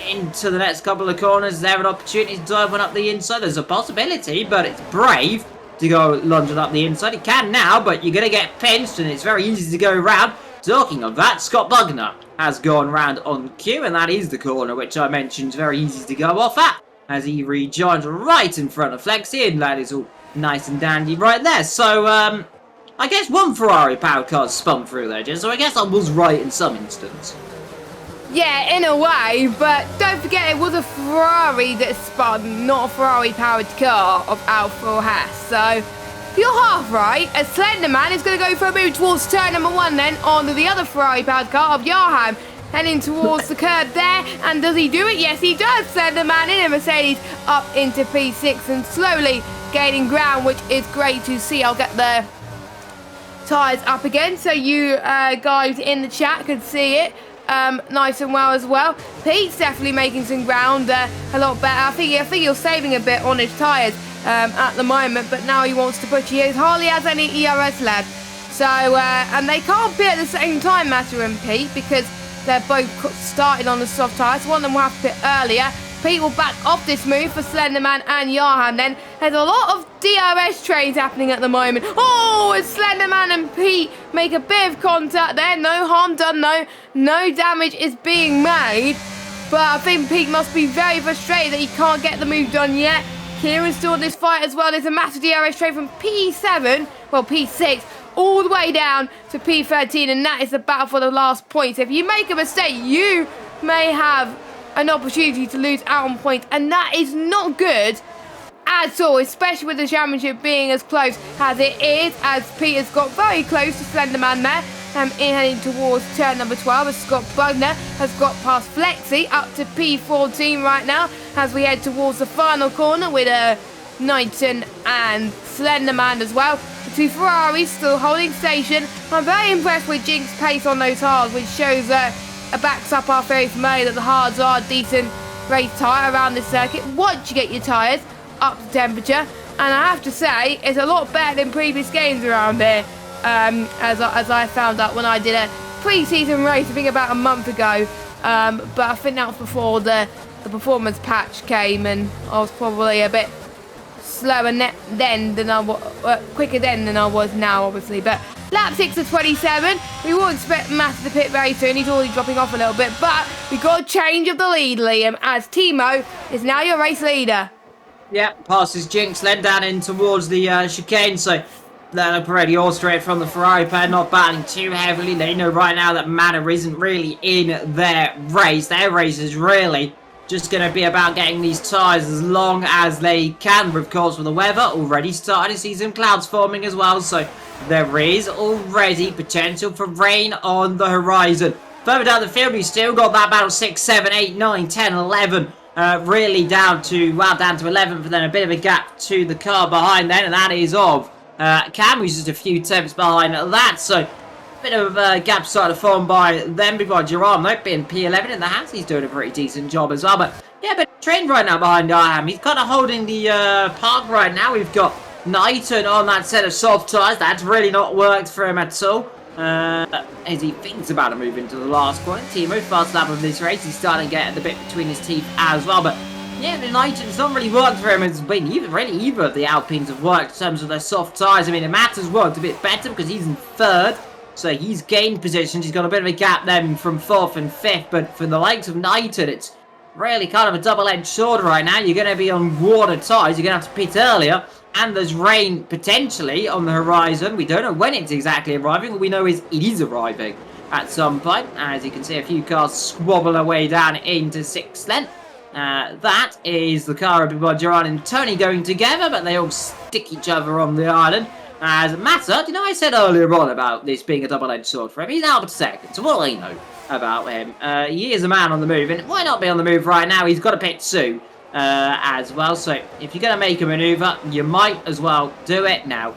Into the next couple of corners, there an opportunity to dive one up the inside. There's a possibility, but it's brave to go lunging up the inside. He can now, but you're going to get pinched, and it's very easy to go around. Talking of that, Scott Bugner has gone round on cue, and that is the corner which I mentioned is very easy to go off at, as he rejoins right in front of Flexi, and that is all nice and dandy right there. So, I guess one Ferrari powered car spun through there, Jen, so I guess I was right in some instance. Yeah, in a way, but don't forget it was a Ferrari that spun, not a Ferrari-powered car of Alfa or Haas. So, you're half right, as Slenderman is going to go for a move towards turn number 1 then, onto the other Ferrari-powered car of Yaham, heading towards the curb there. And does he do it? Yes, he does. Slenderman in a Mercedes up into P6 and slowly gaining ground, which is great to see. I'll get the tyres up again so you guys in the chat could see it. Nice and well as well. Pete's definitely making some ground a lot better. I think he's saving a bit on his tyres at the moment, but now he wants to push. He hardly has any ERS left. So, and they can't pit at the same time, Matter and Pete, because they're both started on the soft tyres. One of them will have to pit earlier. Pete will back off this move for Slenderman and Yaham then. There's a lot of DRS trains happening at the moment. Oh, as Slenderman and Pete make a bit of contact there. No harm done though. No damage is being made. But I think Pete must be very frustrated that he can't get the move done yet. Kieran's still in this fight as well. There's a massive DRS train from P7, well P6, all the way down to P13. And that is the battle for the last point. So if you make a mistake, you may have an opportunity to lose out on points, and that is not good at all, especially with the championship being as close as it is, as Peter's got very close to Slenderman there, in heading towards turn number 12, as Scott Bugner has got past Flexi up to P14 right now, as we head towards the final corner with Knighton and Slenderman as well. The 2 Ferraris still holding station. I'm very impressed with Jinx's pace on those hards, which shows backs up our theory from earlier that the hards are a decent race tyre around this circuit once you get your tyres up to temperature. And I have to say, it's a lot better than previous games around here, as I found out when I did a pre-season race, I think about a month ago. But I think that was before the performance patch came, and I was probably a bit slower then than I was, quicker then than I was now, obviously. But lap 6 of 27, we will expect Matt to pit very soon. He's already dropping off a little bit, but we got a change of the lead, Liam, as Timo is now your race leader. Yep, passes Jinx, led down in towards the chicane, so they're already all straight from the Ferrari pair, not battling too heavily. They know right now that Matter isn't really in their race. Their race is really just going to be about getting these tyres as long as they can. Of course, with the weather already starting to see some clouds forming as well, so there is already potential for rain on the horizon. Further down the field, we've still got that battle 6, 7, 8, 9, 10, 11. Really down to 11, but then a bit of a gap to the car behind then, and that is of Cam, who's just a few tenths behind that. So, a bit of a gap started to form by them. Big by Jerome, though, being P11 in the house. He's doing a pretty decent job as well. But yeah, but trend right now behind Aham. He's kind of holding the park right now. We've got Knighton on that set of soft tyres. That's really not worked for him at all. As he thinks about to move into the last corner. Timo, fast lap of this race. He's starting to get the bit between his teeth as well. But yeah, the Knighton's not really worked for him. It's been either of the Alpines have worked in terms of their soft tyres. I mean, Matt's worked a bit better because he's in third. So he's gained positions. He's got a bit of a gap then from fourth and fifth. But for the likes of Knighton, it's really kind of a double-edged sword right now. You're going to be on water tyres. You're going to have to pit earlier. And there's rain potentially on the horizon. We don't know when it's exactly arriving. All we know is it is arriving at some point. As you can see, a few cars squabble their way down into sixth then. That is the car of Gerard and Tony going together, but they all stick each other on the island. As Massa, you know, I said earlier on about this being a double-edged sword for him. He's out of second, so what do I know about him? He is a man on the move, and why not be on the move right now? He's got to pit soon. As well, so if you're going to make a manoeuvre, you might as well do it now.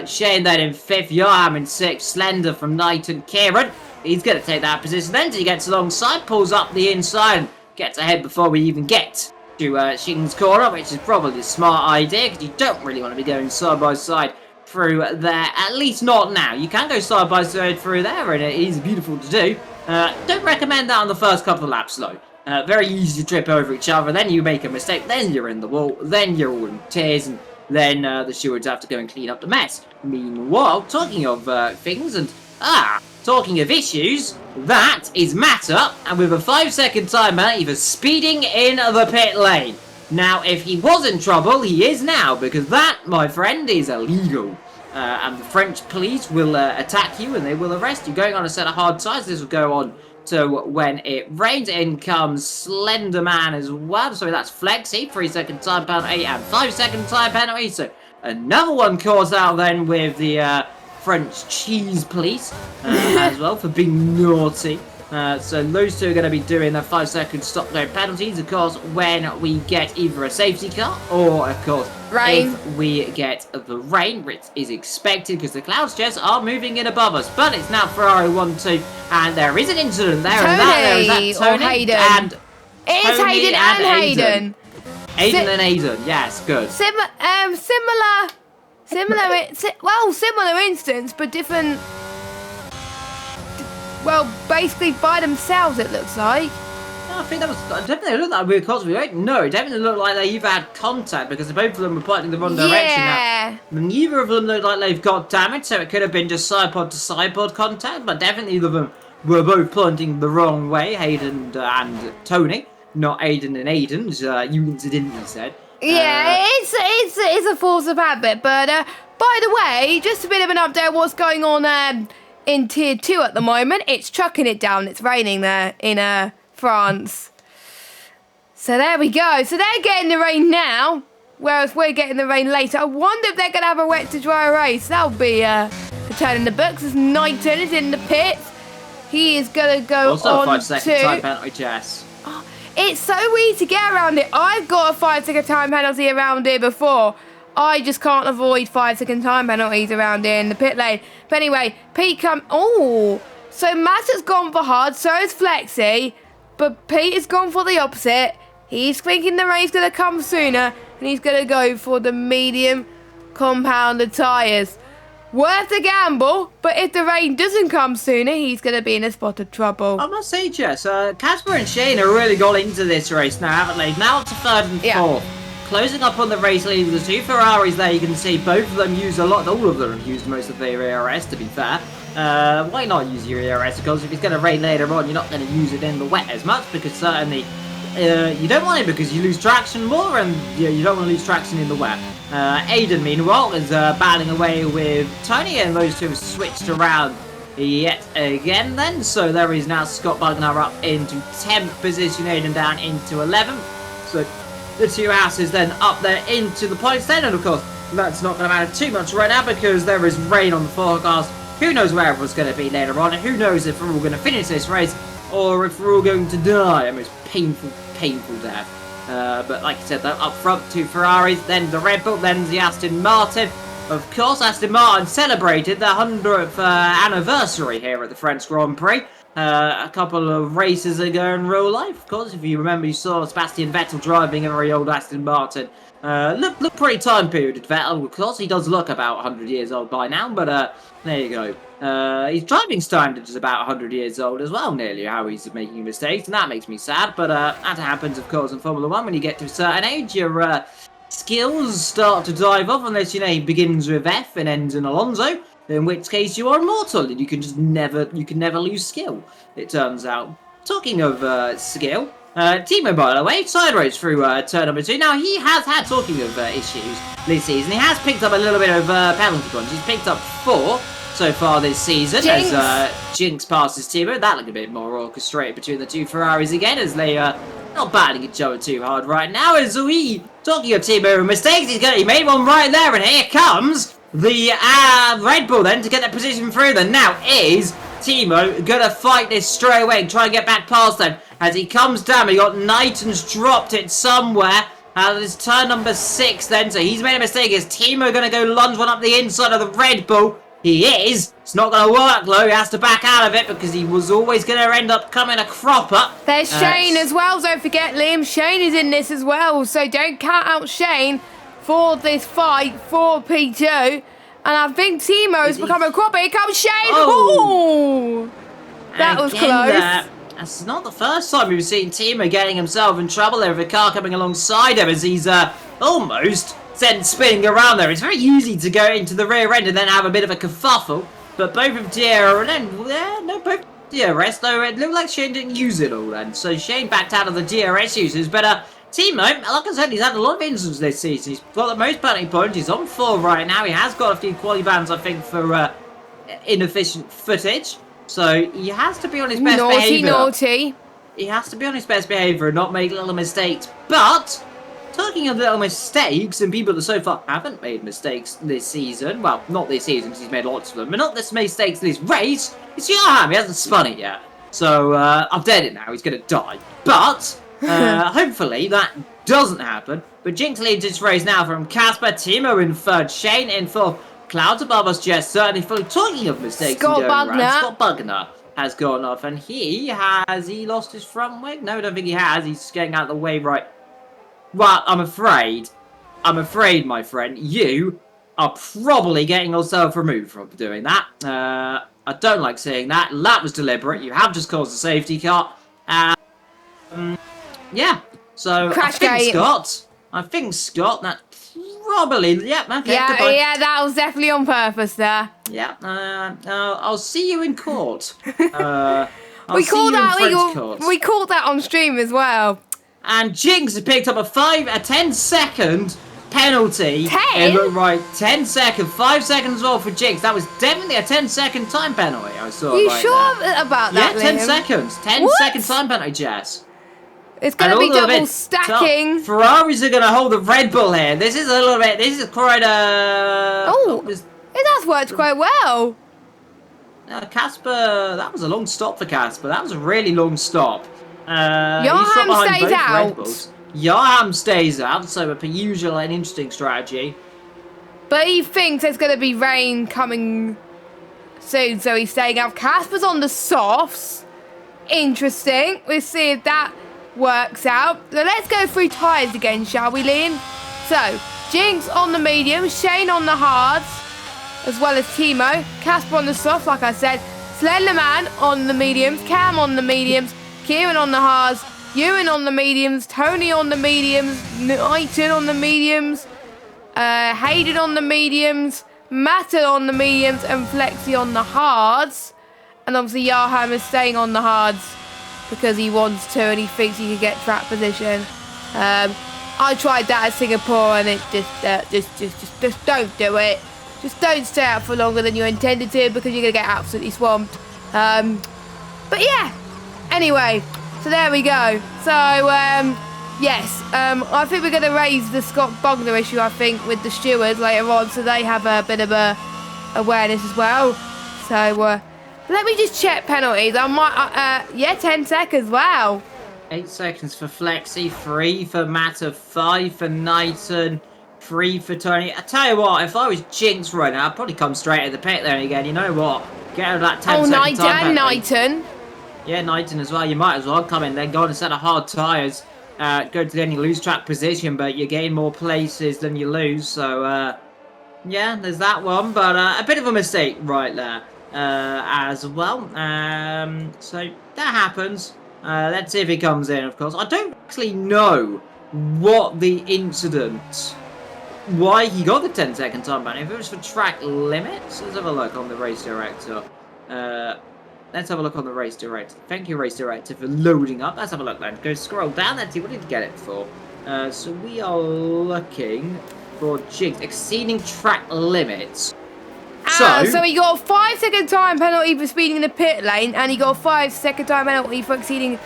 Shane then in fifth, Johan in sixth, Slender from Knighton, Kieran, he's going to take that position, then he gets alongside, pulls up the inside, and gets ahead before we even get to Shing's corner, which is probably a smart idea, because you don't really want to be going side by side through there, at least not now. You can go side by side through there, and it is beautiful to do. Don't recommend that on the first couple of laps, though. Very easy to trip over each other, then you make a mistake, then you're in the wall, then you're all in tears, and then the stewards have to go and clean up the mess. Meanwhile, talking of things, and talking of issues, that is Matter, and with a 5-second timer, he was speeding in the pit lane. Now, if he was in trouble, he is now, because that, my friend, is illegal. And the French police will attack you, and they will arrest you. Going on a set of hard tyres, this will go on. So when it rains, in comes Slender Man as well. So that's Flexi, 3-second time penalty and 5-second time penalty. So another one caused out then with the French cheese police as well for being naughty. So those two are going to be doing their 5-second stop-go penalties, of course, when we get either a safety car or, of course, rain. If we get the rain, which is expected because the clouds just are moving in above us. But it's now Ferrari 1-2, and there is an incident there. Tony, and there is that Tony or Hayden. And it is Tony Hayden and Hayden. Hayden and Hayden, yes, good. Similar instance, but different. Well, basically by themselves, it looks like. I think that was definitely looked like weird cause we don't know. It definitely looked like they either had contact because both of them were pointing the wrong direction. Now, neither of them looked like they've got damage, so it could have been just sidepod to sidepod contact. But definitely either of them were both pointing the wrong way, Hayden and Tony, not Aiden and Aiden's. You incidentally said. Yeah, it's a force of habit. But by the way, just a bit of an update. What's going on in Tier 2 at the moment? It's chucking it down. It's raining there in France. So there we go. So they're getting the rain now, whereas we're getting the rain later. I wonder if they're going to have a wet to dry race. That'll be for turning the books. As Knighton is in the pits. He is going to go also on 5-second time penalty, Jess. Oh, it's so easy to get around it. I've got a 5-second time penalty around here before. I just can't avoid 5-second time penalties around here in the pit lane. But anyway, Pete so Matt has gone for hard, so is Flexi. But Pete has gone for the opposite. He's thinking the rain's going to come sooner, and he's going to go for the medium compounded tyres. Worth a gamble, but if the rain doesn't come sooner, he's going to be in a spot of trouble. I must say, Jess, Casper and Shane have really got into this race now, haven't they? Now up to third and fourth. Closing up on the race lead, the two Ferraris there, you can see both of them use all of them have used most of their ERS, to be fair. Why not use your ERS? Because if it's going to rain later on, you're not going to use it in the wet as much, because certainly you don't want it because you lose traction more, and you don't want to lose traction in the wet. Aiden, meanwhile, is battling away with Tony, and those two have switched around yet again then. So there is now Scott Bugner up into 10th position, Aiden down into 11th. So the two houses then up there into the points then, and of course that's not going to matter too much right now because there is rain on the forecast. Who knows where everyone's going to be later on, and who knows if we're all going to finish this race or if we're all going to die a most painful death. But like I said, though, up front, two Ferraris, then the Red Bull, then the Aston Martin. Of course, Aston Martin celebrated their 100th anniversary here at the French Grand Prix. a couple of races ago in real life. Of course, if you remember, you saw Sebastian Vettel driving a very old Aston Martin. Look pretty time period, Vettel. Of course, he does look about 100 years old by now, but there you go. His driving standard is about 100 years old as well, nearly, how he's making mistakes, and that makes me sad, but that happens, of course, in Formula 1. When you get to a certain age, your skills start to dive off, unless, you know, he begins with F and ends in Alonso, in which case you are immortal, and you can never lose skill, it turns out. Talking of skill, Timo, by the way, side race through turn number 2. Now, he has had, talking of issues this season, he has picked up a little bit of penalty points. He's picked up 4 so far this season, Jinx. as Jinx passes Timo. That looked a bit more orchestrated between the two Ferraris again, as they are not battling each other too hard right now. As we, talking of Timo mistakes, he made one right there, and here comes the Red Bull then to get that position through them. Now is Timo gonna fight this straight away and try and get back past them. As he comes down, we got Knighton's dropped it somewhere. This turn number 6 then, so he's made a mistake. Is Timo gonna go lunge one up the inside of the Red Bull? He is. It's not going to work, though. He has to back out of it because he was always going to end up coming a cropper. There's Shane as well. Don't forget, Liam. Shane is in this as well. So don't count out Shane for this fight for P2. And I think Timo has become a cropper. Here comes Shane. Oh! That was close. That's not the first time we've seen Timo getting himself in trouble there with a car coming alongside him as he's almost sent spinning around there. It's very easy to go into the rear end and then have a bit of a kerfuffle, but both of both DRS, though it looked like Shane didn't use it all then, so Shane backed out of the DRS uses, but Timo, like I said, he's had a lot of incidents this season. He's got the most penalty points, he's on 4 right now, he has got a few quali bans, I think, for inefficient footage, so he has to be on his best behaviour. Naughty. He has to be on his best behaviour and not make little mistakes, but talking of little mistakes, and people that so far haven't made mistakes this season, well, not this season, because he's made lots of them, but not this mistakes this race, it's Johan. He hasn't spun it yet. So, I've dead it now, he's going to die. But, hopefully, that doesn't happen. But Jinx leads this race now from Casper, Timo in 3rd, Shane in 4th, Clouds above us, Jess certainly fully. Talking of mistakes Scott and going Bugner. around, Scott Bugner has gone off, and has he lost his front wing? No, I don't think he has. He's getting out of the way right. Well, I'm afraid, my friend, you are probably getting yourself removed from doing that. I don't like saying that. That was deliberate. You have just caused a safety car. Yeah. So I think Scott, that's probably, yeah, okay. Yeah, that was definitely on purpose there. Yeah. I'll see you in court. We called that on stream as well. And Jinx has picked up a 10-second penalty. 10? Right, 10 seconds, 5 seconds off for Jinx. That was definitely a 10-second time penalty. I saw. You right sure there. about that? Yeah, 10 Liam? seconds. 10-second time penalty, Jess. It's going to be double stacking. Ferraris are going to hold the Red Bull here. This is a little bit. This is quite a. That's worked quite well. Casper, that was a long stop for Casper. That was a really long stop. Johan stays out. Johan stays out, so per usual, an interesting strategy. But he thinks there's going to be rain coming soon, so he's staying out. Casper's on the softs. Interesting. We'll see if that works out. So let's go through tyres again, shall we, Liam? So, Jinx on the mediums, Shane on the hards, as well as Timo. Casper on the softs, like I said. Slenderman on the mediums, Cam on the mediums, Kieran on the hards, Ewan on the mediums, Tony on the mediums, Knighton on the mediums, Hayden on the mediums, Matter on the mediums, and Flexi on the hards. And obviously Johan is staying on the hards because he wants to and he thinks he can get track position. I tried that at Singapore and it just don't do it. Just don't stay out for longer than you intended to because you're going to get absolutely swamped. But yeah, anyway, so there we go. So, yes, I think we're going to raise the Scott Bugner issue, I think, with the stewards later on, so they have a bit of awareness as well. So, let me just check penalties. I might, 10 seconds, wow. 8 seconds for Flexi, 3 for Matter, 5 for Knighton, 3 for Tony. I tell you what, if I was Jinx right now, I'd probably come straight at the pit there again. You know what? Get out of that 10 second time penalty. Knighton. Yeah, Knighton as well. You might as well come in there, go on a set of hard tyres, go to any loose track position, but you gain more places than you lose. So, yeah, there's that one. But a bit of a mistake right there as well. So that happens. Let's see if he comes in, of course. I don't actually know what the incident... why he got the 10-second time ban. If it was for track limits, let's have a look on the race director. Let's have a look on the race director. Thank you, race director, for loading up. Let's have a look then. Go scroll down. Let's see what did he get it for. So we are looking for Jinx exceeding track limits. So he got a 5-second time penalty for speeding in the pit lane, and he got a 5-second time penalty for exceeding.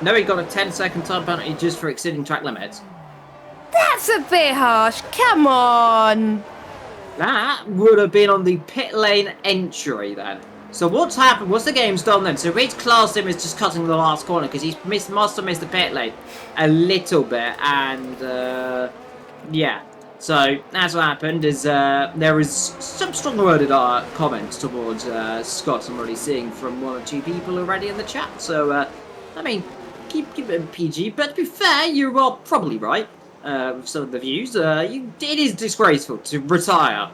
No, he got a 10-second time penalty just for exceeding track limits. That's a bit harsh. Come on. That would have been on the pit lane entry then. So what's happened? What's the game's done then? So Reed's classed him as just cutting the last corner because he must have missed the pit lane a little bit, and yeah. So that's what happened. Is there is some strong-worded comments towards Scott. I'm already seeing from 1 or 2 people already in the chat. So I mean, keep it PG. But to be fair, you are probably right with some of the views. It is disgraceful to retire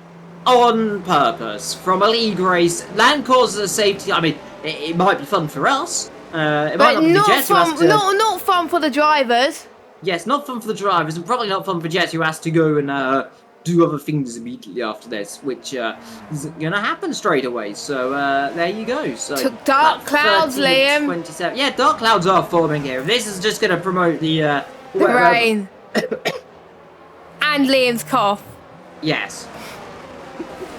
on purpose from a league race. Land causes a safety. I mean, it might be fun for us. It might not be fun. Not fun for the drivers. Yes, not fun for the drivers, and probably not fun for Jet, who has to go and do other things immediately after this, which isn't going to happen straight away. So there you go. So dark clouds, Liam. 27. Yeah, dark clouds are forming here. This is just going to promote the rain and Liam's cough. Yes.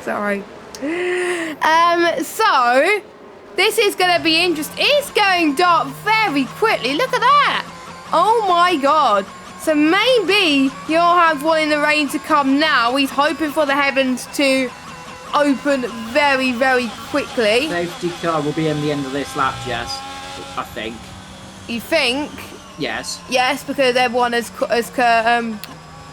Sorry. So this is going to be interesting. It's going dark very quickly. Look at that. Oh my god. So maybe Johan's wanting the rain to come now. He's hoping for the heavens to open very, very quickly. Safety car will be in the end of this lap, Jess. I think. You think? Yes. Yes, because everyone has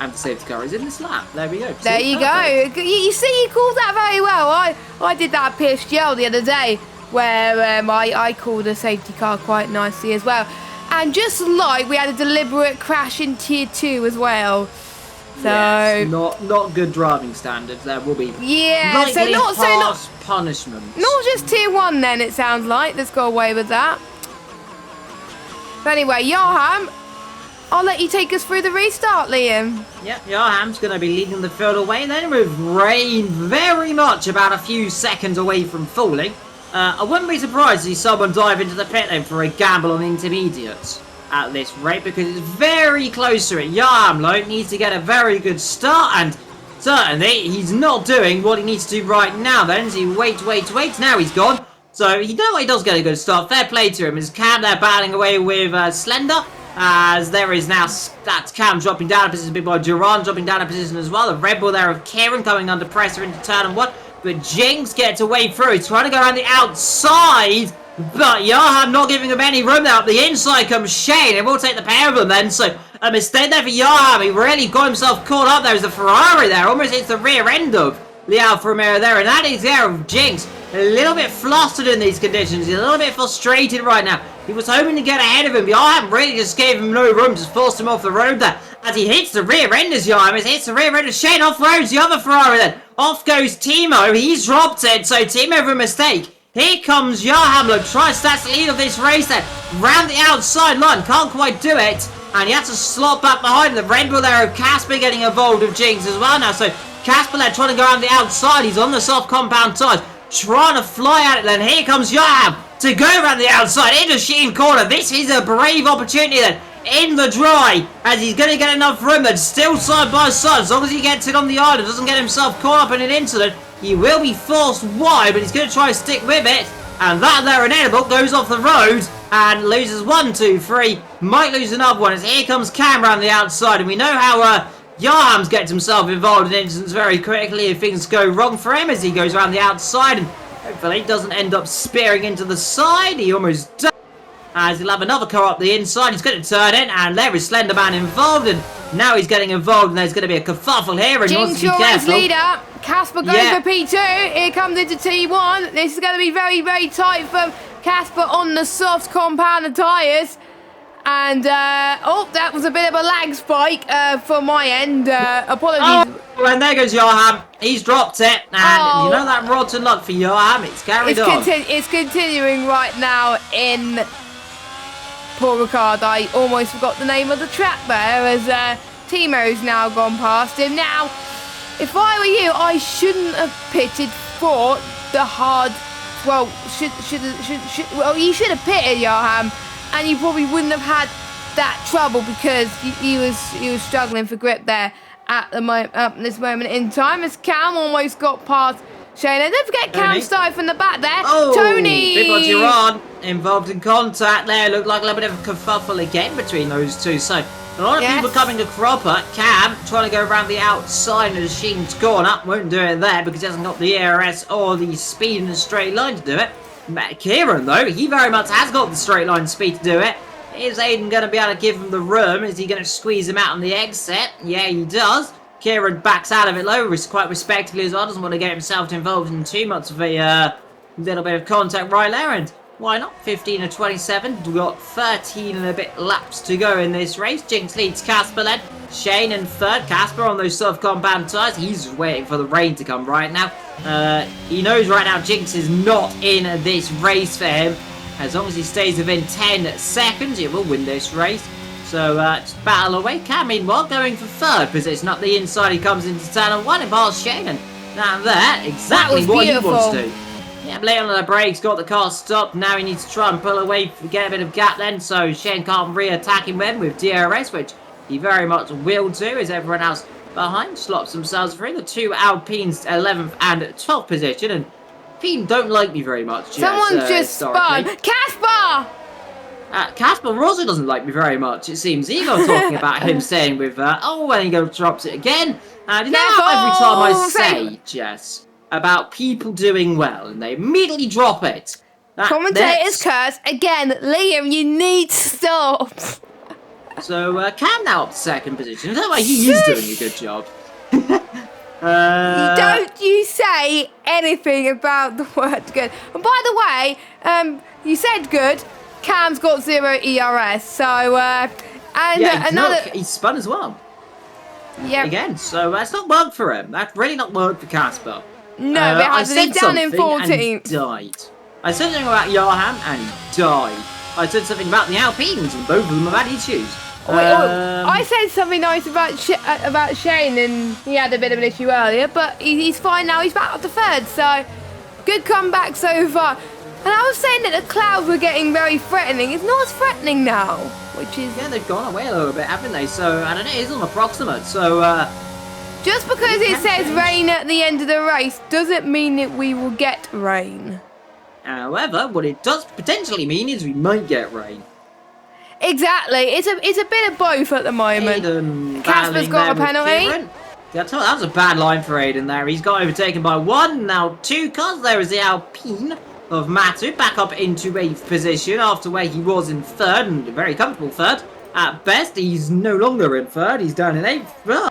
and the safety car is in this lap. There we go. There you go. You see, you called that very well. I did that at PSGL the other day where I called a safety car quite nicely as well. And just like we had a deliberate crash in Tier 2 as well. So yes, not good driving standards. There will be not punishments. Not just Tier 1 then, it sounds like. Let's go away with that. But anyway, Johan, I'll let you take us through the restart, Liam. Yep, Johan's going to be leading the field away then, with rain very much about a few seconds away from falling. I wouldn't be surprised to see someone dive into the pit lane for a gamble on intermediates at this rate, because it's very close to it. Johan needs to get a very good start, and certainly he's not doing what he needs to do right now then. So he waits, now he's gone. So you know what, he does get a good start. Fair play to him. As Cam there battling away with Slender, as there is now that's Cam dropping down a position, big boy Duran dropping down a position as well. The Red Bull there of Kieran coming under pressure into turn 1. But Jinx gets away through. He's trying to go around the outside. But Johan not giving him any room there. Up the inside comes Shane. And we'll take the pair of them then. So a mistake there for Johan. He really got himself caught up. There's a Ferrari there. Almost hits the rear end of the Alfa Romeo there. And that is there of Jinx. A little bit flustered in these conditions. He's a little bit frustrated right now. He was hoping to get ahead of him. Johan really just gave him no room. Just forced him off the road there. As he hits the rear end as Johan hits the rear end of Shane. Off-roads the other Ferrari then. Off goes Timo. He's dropped it. So Timo with a mistake. Here comes Johan. Tries to that's the lead of this race then. Round the outside line. Can't quite do it. And he has to slot back behind the Red Bull there of Casper getting involved with Jinx as well now. So Casper there trying to go around the outside. He's on the soft compound tires. Trying to fly at it then. Here comes Johan to go around the outside into Sheen corner. This is a brave opportunity then. In the dry, as he's going to get enough room then, still side by side. As long as he gets it on the island, doesn't get himself caught up in an incident, he will be forced wide, but he's going to try to stick with it. And that there inedible goes off the road and loses 1, 2, 3. Might lose another one as here comes Cam around the outside. And we know how Johan's gets himself involved in incidents very quickly if things go wrong for him, as he goes around the outside and hopefully doesn't end up spearing into the side. He almost does. As he'll have another car up the inside. He's going to turn in, and there is Slenderman involved, and now he's getting involved, and there's going to be a kerfuffle here, and he wants to be careful. Leader. Casper goes for P2. Here comes into T1. This is going to be very, very tight for Casper on the soft compound tyres. And, oh, that was a bit of a lag spike from my end. Apologies. Oh, and there goes Johan. He's dropped it. And you know that rotten luck for Johan. It's carried on. It's continuing right now in Paul Ricard. I almost forgot the name of the track there as Timo's now gone past him. Now, if I were you, I shouldn't have pitted for the hard. Well, well, you should have pitted Johan. And you probably wouldn't have had that trouble because he was struggling for grip there at this moment in time as Cam almost got past Shane. And don't forget Cam started from the back there. Oh, Tony! Big old Gerard involved in contact there. Looked like a little bit of a kerfuffle again between those two. So a lot of people coming to cropper. Cam trying to go around the outside of the Sheen's corner. Won't do it there because he hasn't got the ERS or the speed in a straight line to do it. Kieran, though, he very much has got the straight line speed to do it. Is Aiden going to be able to give him the room? Is he going to squeeze him out on the exit? Yeah, he does. Kieran backs out of it low, quite respectably as well. Doesn't want to get himself involved in too much of a little bit of contact right there. And why not? 15 or 27. We've got 13 and a bit laps to go in this race. Jinx leads Casper then. Shane in third. Casper on those soft compound tyres. He's just waiting for the rain to come right now. He knows right now Jinx is not in this race for him. As long as he stays within 10 seconds, he will win this race. So, just battle away. Cam, meanwhile, going for third position. Up the inside, he comes into turn and 1 and past Shane. And now that, exactly what he wants to do. Yeah, late on the brakes, got the car stopped. Now he needs to try and pull away, get a bit of gap then. So, Shane can't re-attack him then with DRS, which he very much will do, as everyone else behind slops themselves through. The two Alpines, 11th and 12th position. And Alpine don't like me very much. Someone just spun. Casper! Casper also doesn't like me very much, it seems. Ego talking about him saying with, oh, and he goes drops it again. And you know every time I say, Jess, about people doing well, and they immediately drop it. Commentators curse. Again, Liam, you need to stop. So, Cam now up to second position. That way he is doing a good job. Don't you say anything about the word good. And by the way, you said good. Cam's got 0 ERS. So, another... Look, he's spun as well. Yeah. Again, so that's not worked for him. That's really not worked for Casper. No, it hasn't. He's down in 14th. And he died. I said something about Johan and he died. I said something about the Alpines and both of them have had issues. I said something nice about Shane and he had a bit of an issue earlier, but he's fine now. He's back up to third, so good comeback so far. And I was saying that the clouds were getting very threatening. It's not as threatening now, which is... Yeah, they've gone away a little bit, haven't they? So, I don't know, it is on approximate, so... Just because it says rain at the end of the race doesn't mean that we will get rain. However, what it does potentially mean is we might get rain. Exactly. It's a bit of both at the moment. Aiden Casper's got a penalty. Yeah, that was a bad line for Aiden there. He's got overtaken by 1, now 2 cars. There is the Alpine of Matu back up into 8th position after where he was in 3rd, and a very comfortable 3rd. At best, he's no longer in 3rd. He's down in 8th.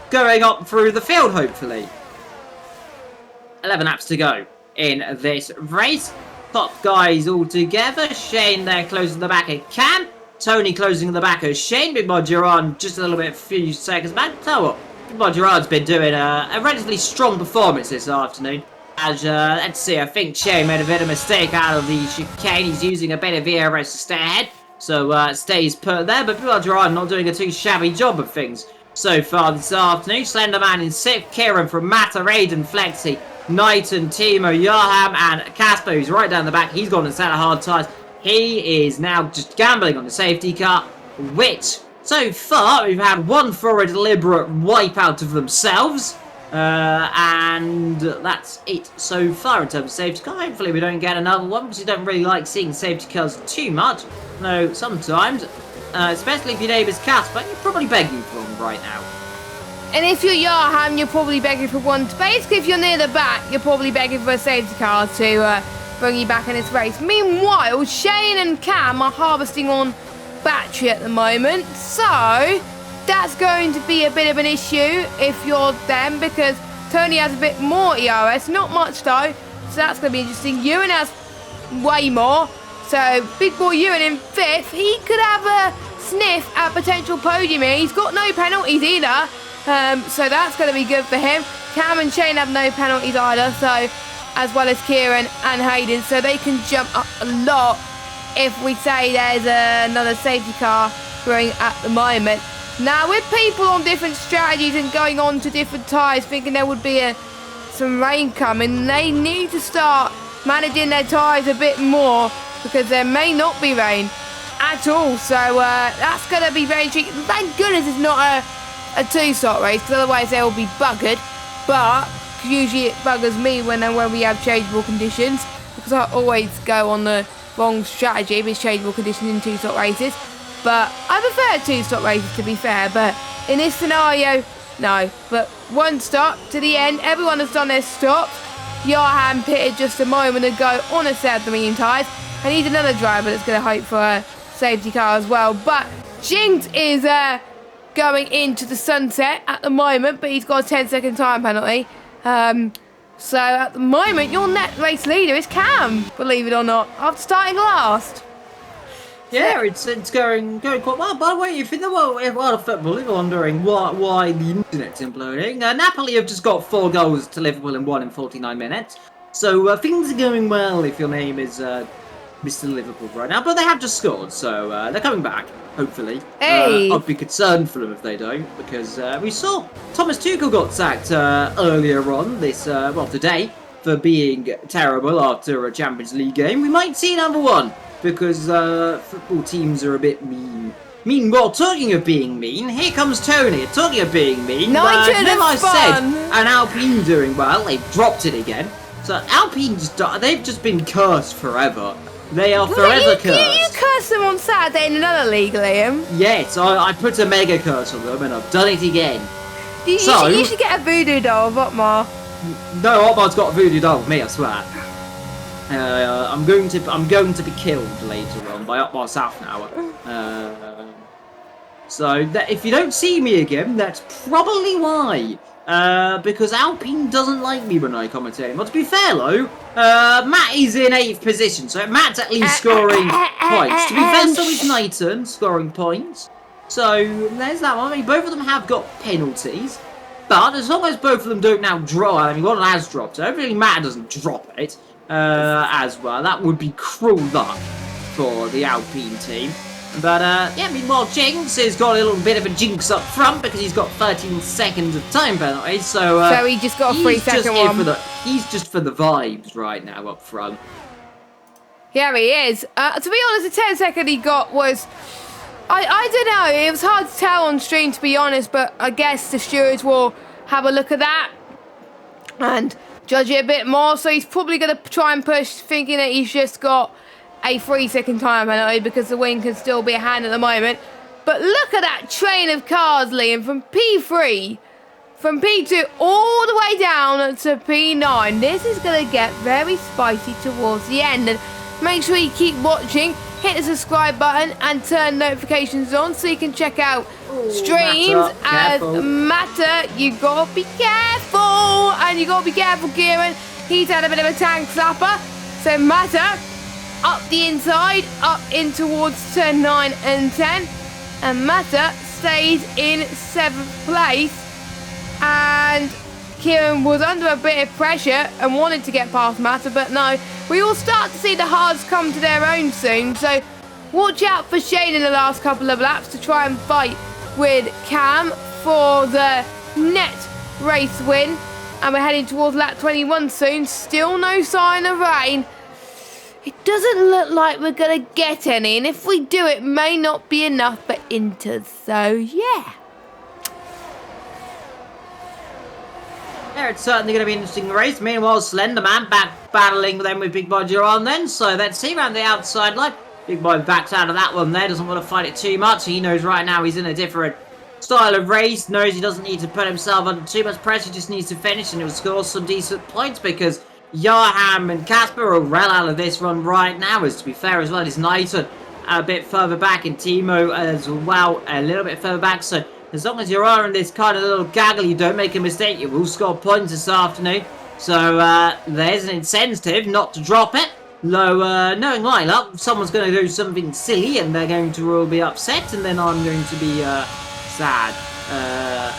Going up through the field, hopefully. 11 laps to go in this race. Top guys all together. Shane there closing the back of Cam. Tony closing the back of Shane. Big Boy Gerard just a little bit, a few seconds back. So what? Big Boy Gerard's been doing a relatively strong performance this afternoon. As, let's see, I think Shane made a bit of a mistake out of the chicane. He's using a bit of VRS to stay ahead. So, stays put there. But Big Boy Gerard not doing a too shabby job of things so far this afternoon. Slenderman in 6th. Kieran from Mata, Aiden, Flexi, Knighton, Timo, Yaham, and Casper, who's right down the back. He's gone and set a hard tyres. He is now just gambling on the safety car, which, so far, we've had one for a deliberate wipeout of themselves. And that's it so far in terms of safety car. Hopefully we don't get another one, because you don't really like seeing safety cars too much. No, sometimes, especially if your neighbour's Casper, you're probably begging for one right now. And if you're Yarham, you're probably begging for one. Basically, if you're near the back, you're probably begging for a safety car to bring you back in this race. Meanwhile, Shane and Cam are harvesting on battery at the moment. So, that's going to be a bit of an issue if you're them, because Tony has a bit more ERS. Not much, though. So that's going to be interesting. Ewan has way more. So, big boy Ewan in 5th. He could have a sniff at potential podium here. He's got no penalties either. So that's going to be good for him. Cam and Shane have no penalties either. So, as well as Kieran and Hayden. So they can jump up a lot if we say there's another safety car going at the moment. Now, with people on different strategies and going on to different tyres, thinking there would be some rain coming, they need to start managing their tyres a bit more because there may not be rain at all. So that's going to be very tricky. Thank goodness it's not a two-slot race, because otherwise they will be buggered. But usually it buggers me when we have changeable conditions, because I always go on the wrong strategy with changeable conditions in two-slot races. But I prefer two-stop races, to be fair, but in this scenario, no. But one stop to the end, everyone has done their stops. Johan pitted just a moment ago on a set of the medium tyres, and he's another driver that's going to hope for a safety car as well. But Jinx is going into the sunset at the moment, but he's got a 10-second time penalty. So at the moment, your net race leader is Cam, believe it or not, after starting last. Yeah, it's going quite well. By the way, if in the world of football, if you're wondering why the internet's imploding, Napoli have just got 4 goals to Liverpool and 1 in 49 minutes. So things are going well if your name is Mr. Liverpool right now. But they have just scored, so they're coming back, hopefully. Hey. I'd be concerned for them if they don't, because we saw Thomas Tuchel got sacked earlier on today, for being terrible after a Champions League game. We might see another one, because football teams are a bit mean. Meanwhile, talking of being mean, here comes Tony. Talking of being mean, remember I said, and Alpine doing well, they've dropped it again. So Alpine they've just been cursed forever. They are forever cursed. You cursed them on Saturday in another league, Liam. Yes, I put a mega curse on them, and I've done it again. You should get a voodoo doll of Otmar. No, Otmar's got a voodoo doll with me, I swear. I'm going to be killed later on by Otmar Southnower. So if you don't see me again, that's probably why. Because Alpine doesn't like me when I commentate. But to be fair, though, Matt is in 8th position, so Matt's at least scoring points. To be fair, so is Nathan scoring points. So there's that one. I mean, both of them have got penalties. But as long as both of them don't now drop, I mean, one has dropped. So hopefully Matt doesn't drop it as well. That would be cruel luck for the Alpine team. But, yeah, meanwhile, Jinx has got a little bit of a jinx up front because he's got 13 seconds of time penalty. So he just got a 3-second one. He's just for the vibes right now up front. Yeah, he is. To be honest, the 10-second he got was... I don't know. It was hard to tell on stream, to be honest, but I guess the stewards will have a look at that and judge it a bit more. So he's probably going to try and push, thinking that he's just got a 3-second time penalty because the win can still be a hand at the moment. But look at that train of cars, Liam, from P3, from P2 all the way down to P9. This is going to get very spicy towards the end. And make sure you keep watching, hit the subscribe button and turn notifications on so you can check out streams as Matter. You got to be careful. And you got to be careful, Kieran. He's had a bit of a tank slapper. So Matter up the inside, up in towards turn 9 and 10. And Matter stays in 7th place. And Kieran was under a bit of pressure and wanted to get past Matter, but no. We will start to see the hards come to their own soon. So watch out for Shane in the last couple of laps to try and fight with Cam for the net race win. And we're heading towards lap 21 soon. Still no sign of rain. It doesn't look like we're going to get any, and if we do, it may not be enough for Inter, so yeah. Yeah, it's certainly going to be an interesting race. Meanwhile, Slenderman back battling them with Big Boy Duran then, so let's see around the outside line. Big Boy backs out of that one there, doesn't want to fight it too much. He knows right now he's in a different style of race, knows he doesn't need to put himself under too much pressure, just needs to finish and he'll score some decent points because Johan and Casper are well out of this run right now, as to be fair as well as Nathan a bit further back and Timo as well a little bit further back. So as long as you're in this kind of little gaggle, you don't make a mistake, you will score points this afternoon. So there's an incentive not to drop it. Though, knowing my luck, someone's going to do something silly and they're going to all be upset, and then I'm going to be sad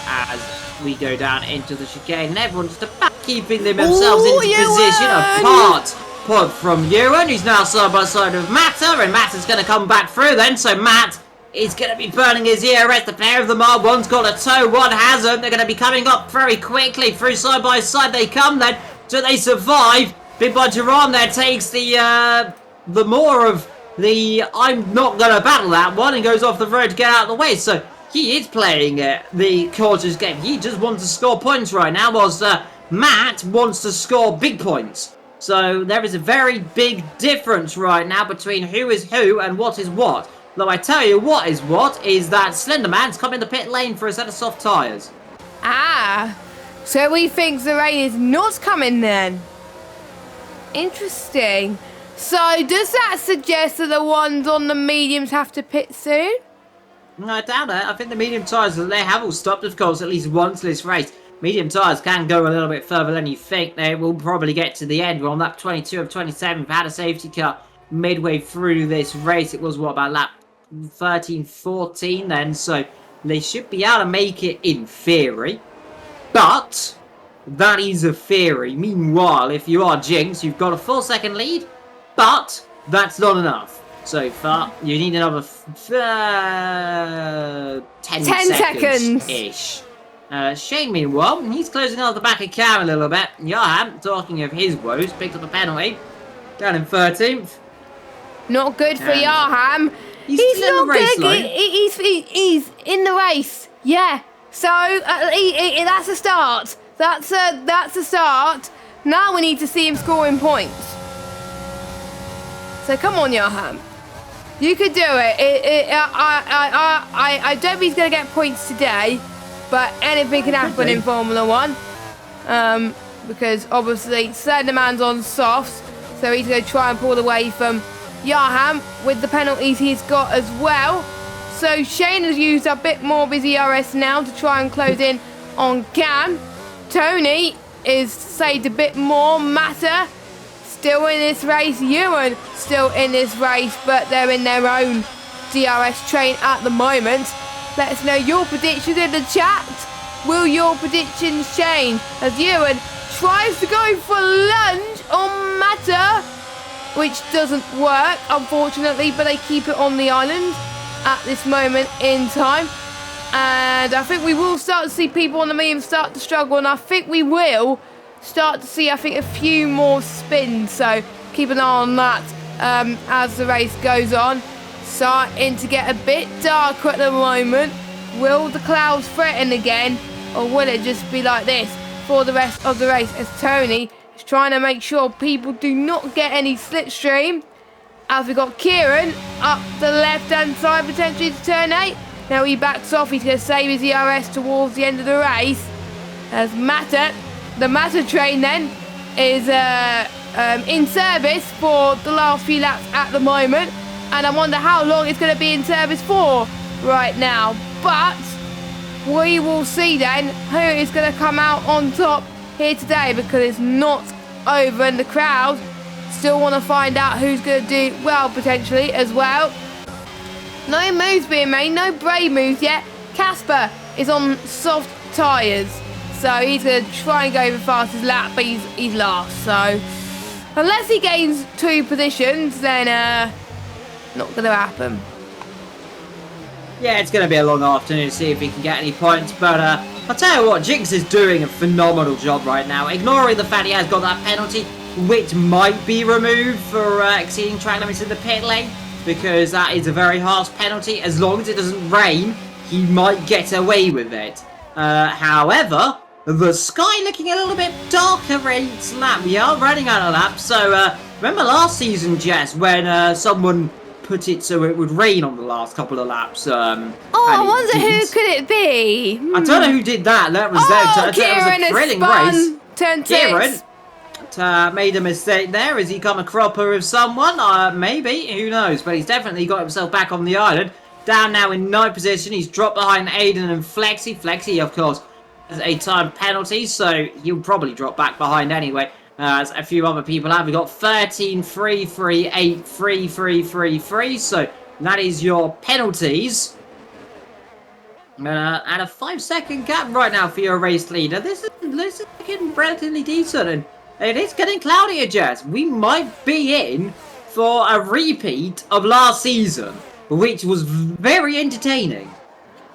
as we go down into the chicane. And everyone's just about keeping themselves into position apart. Pod from Ewan, who's now side by side with Matter, and Matter's going to come back through then, so Matt is going to be burning his ERS. The pair of them are, one's got a toe, one hasn't. They're going to be coming up very quickly through side by side. They come then, so they survive. Big Bud Jerome there takes the more of the I'm not going to battle that one and goes off the road to get out of the way. So he is playing the cautious game. He just wants to score points right now, whilst Matt wants to score big points. So there is a very big difference right now between who is who and what is what. Though I tell you what is that Slenderman's come in the pit lane for a set of soft tyres. Ah, so he thinks the rain is not coming then. Interesting. So does that suggest that the ones on the mediums have to pit soon? I doubt it. I think the medium tyres, they have all stopped, of course, at least once this race. Medium tyres can go a little bit further than you think. They will probably get to the end. We're on lap 22 of 27. We've had a safety car midway through this race. It was, what, about lap 13, 14 then? So they should be able to make it in theory. But that is a theory. Meanwhile, if you are Jinx, you've got a 4-second lead. But that's not enough. So far, you need another 10 seconds-ish. Shane, meanwhile, he's closing out the back of Cam a little bit. Johan, talking of his woes, picked up a penalty. Down in 13th. Not good for Johan. He's not good. He's in the race. Yeah. So that's a start. That's a start. Now we need to see him scoring points. So come on, Johan. You could do it. I don't think he's going to get points today, but anything can happen in Formula 1. Because obviously Slenderman's on softs, so he's going to try and pull away from Johan with the penalties he's got as well. So Shane has used a bit more of his ERS now to try and close in on Cam. Tony is saved a bit more. Matter still in this race. Ewan still in this race, but they're in their own DRS train at the moment. Let us know your predictions in the chat. Will your predictions change as Ewan tries to go for lunge on Matter, which doesn't work, unfortunately, but they keep it on the island at this moment in time. And I think we will start to see people on the medium start to struggle, and I think we will start to see, a few more spins. So keep an eye on that as the race goes on. Starting to get a bit darker at the moment. Will the clouds threaten again, or will it just be like this for the rest of the race as Tony is trying to make sure people do not get any slipstream? As we got Kieran up the left-hand side, potentially to turn 8. Now he backs off. He's going to save his ERS towards the end of the race. As Matter, the Matter train then, is in service for the last few laps at the moment. And I wonder how long it's going to be in service for right now. But we will see then who is going to come out on top here today, because it's not over and the crowd still want to find out who's going to do well potentially as well. No moves being made, no brave moves yet. Casper is on soft tyres, so he's going to try and go the fastest lap, but he's last. So unless he gains 2 positions, then not going to happen. Yeah, it's going to be a long afternoon to see if he can get any points, but I'll tell you what, Jinx is doing a phenomenal job right now, ignoring the fact he has got that penalty, which might be removed for exceeding track limits in the pit lane, because that is a very harsh penalty. As long as it doesn't rain, he might get away with it. However, the sky looking a little bit darker each lap. We are running out of laps, so remember last season, Jess, when someone put it so it would rain on the last couple of laps. I wonder who could it be? I don't know who did that. That was Kieran a thrilling race. Turn 6. Kieran made a mistake there. Has he come a cropper with someone? Maybe. Who knows? But he's definitely got himself back on the island. Down now in 9th position. He's dropped behind Aiden and Flexi. Flexi, of course, has a time penalty, so he'll probably drop back behind anyway. as a few other people have. We've got 13, 3, 3, 8, 3, 3, 3, 3. So that is your penalties. And a 5-second gap right now for your race leader. This is looking relatively decent, and it is getting cloudier, Jess. We might be in for a repeat of last season, which was very entertaining.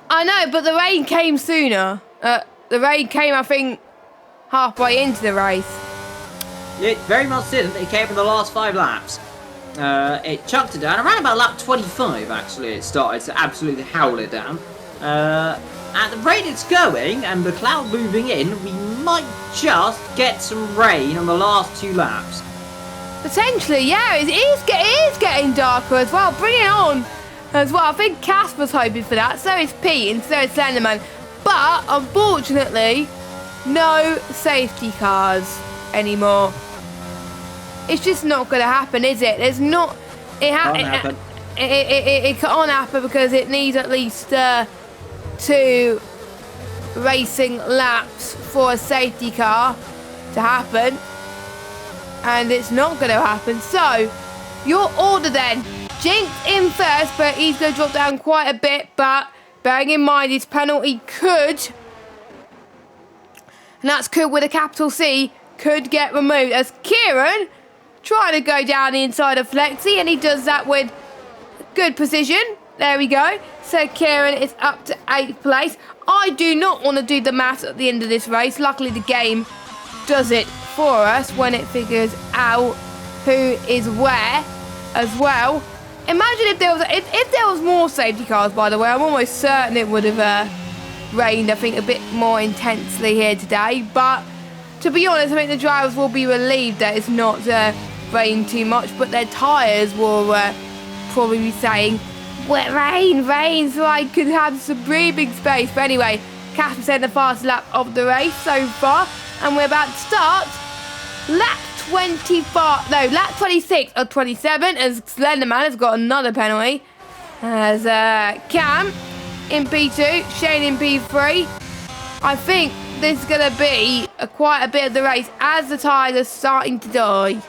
I know, but the rain came sooner. The rain came, I think, halfway into the race. It very much didn't. It came in the last 5 laps. It chucked it down. Around about lap 25, actually, it started to absolutely howl it down. At the rate it's going, and the cloud moving in, we might just get some rain on the last 2 laps. Potentially, yeah. It is getting darker as well. Bring it on as well. I think Casper's hoping for that. So is Pete, and so is Slenderman. But, unfortunately, no safety cars anymore. It's just not going to happen, is it? There's not... It can't happen because it needs at least 2 racing laps for a safety car to happen. And it's not going to happen. So, your order then. Jinx in first, but he's going to drop down quite a bit. But, bearing in mind his penalty could... And that's could with a capital C, could get removed. As Kieran trying to go down the inside of Flexi, and he does that with good precision. There we go. So Kieran is up to 8th place. I do not want to do the maths at the end of this race. Luckily the game does it for us when it figures out who is where as well. Imagine if there was more safety cars, by the way. I'm almost certain it would have rained, I think, a bit more intensely here today. But to be honest, I think the drivers will be relieved that it's not rained too much, but their tyres will probably be saying, "Wet rain, so I could have some breathing space." But anyway, Casper said the fastest lap of the race so far, and we're about to start lap 26 or 27, as Slenderman has got another penalty. As Cam in P2, Shane in P3. I think this is going to be quite a bit of the race as the tyres are starting to die.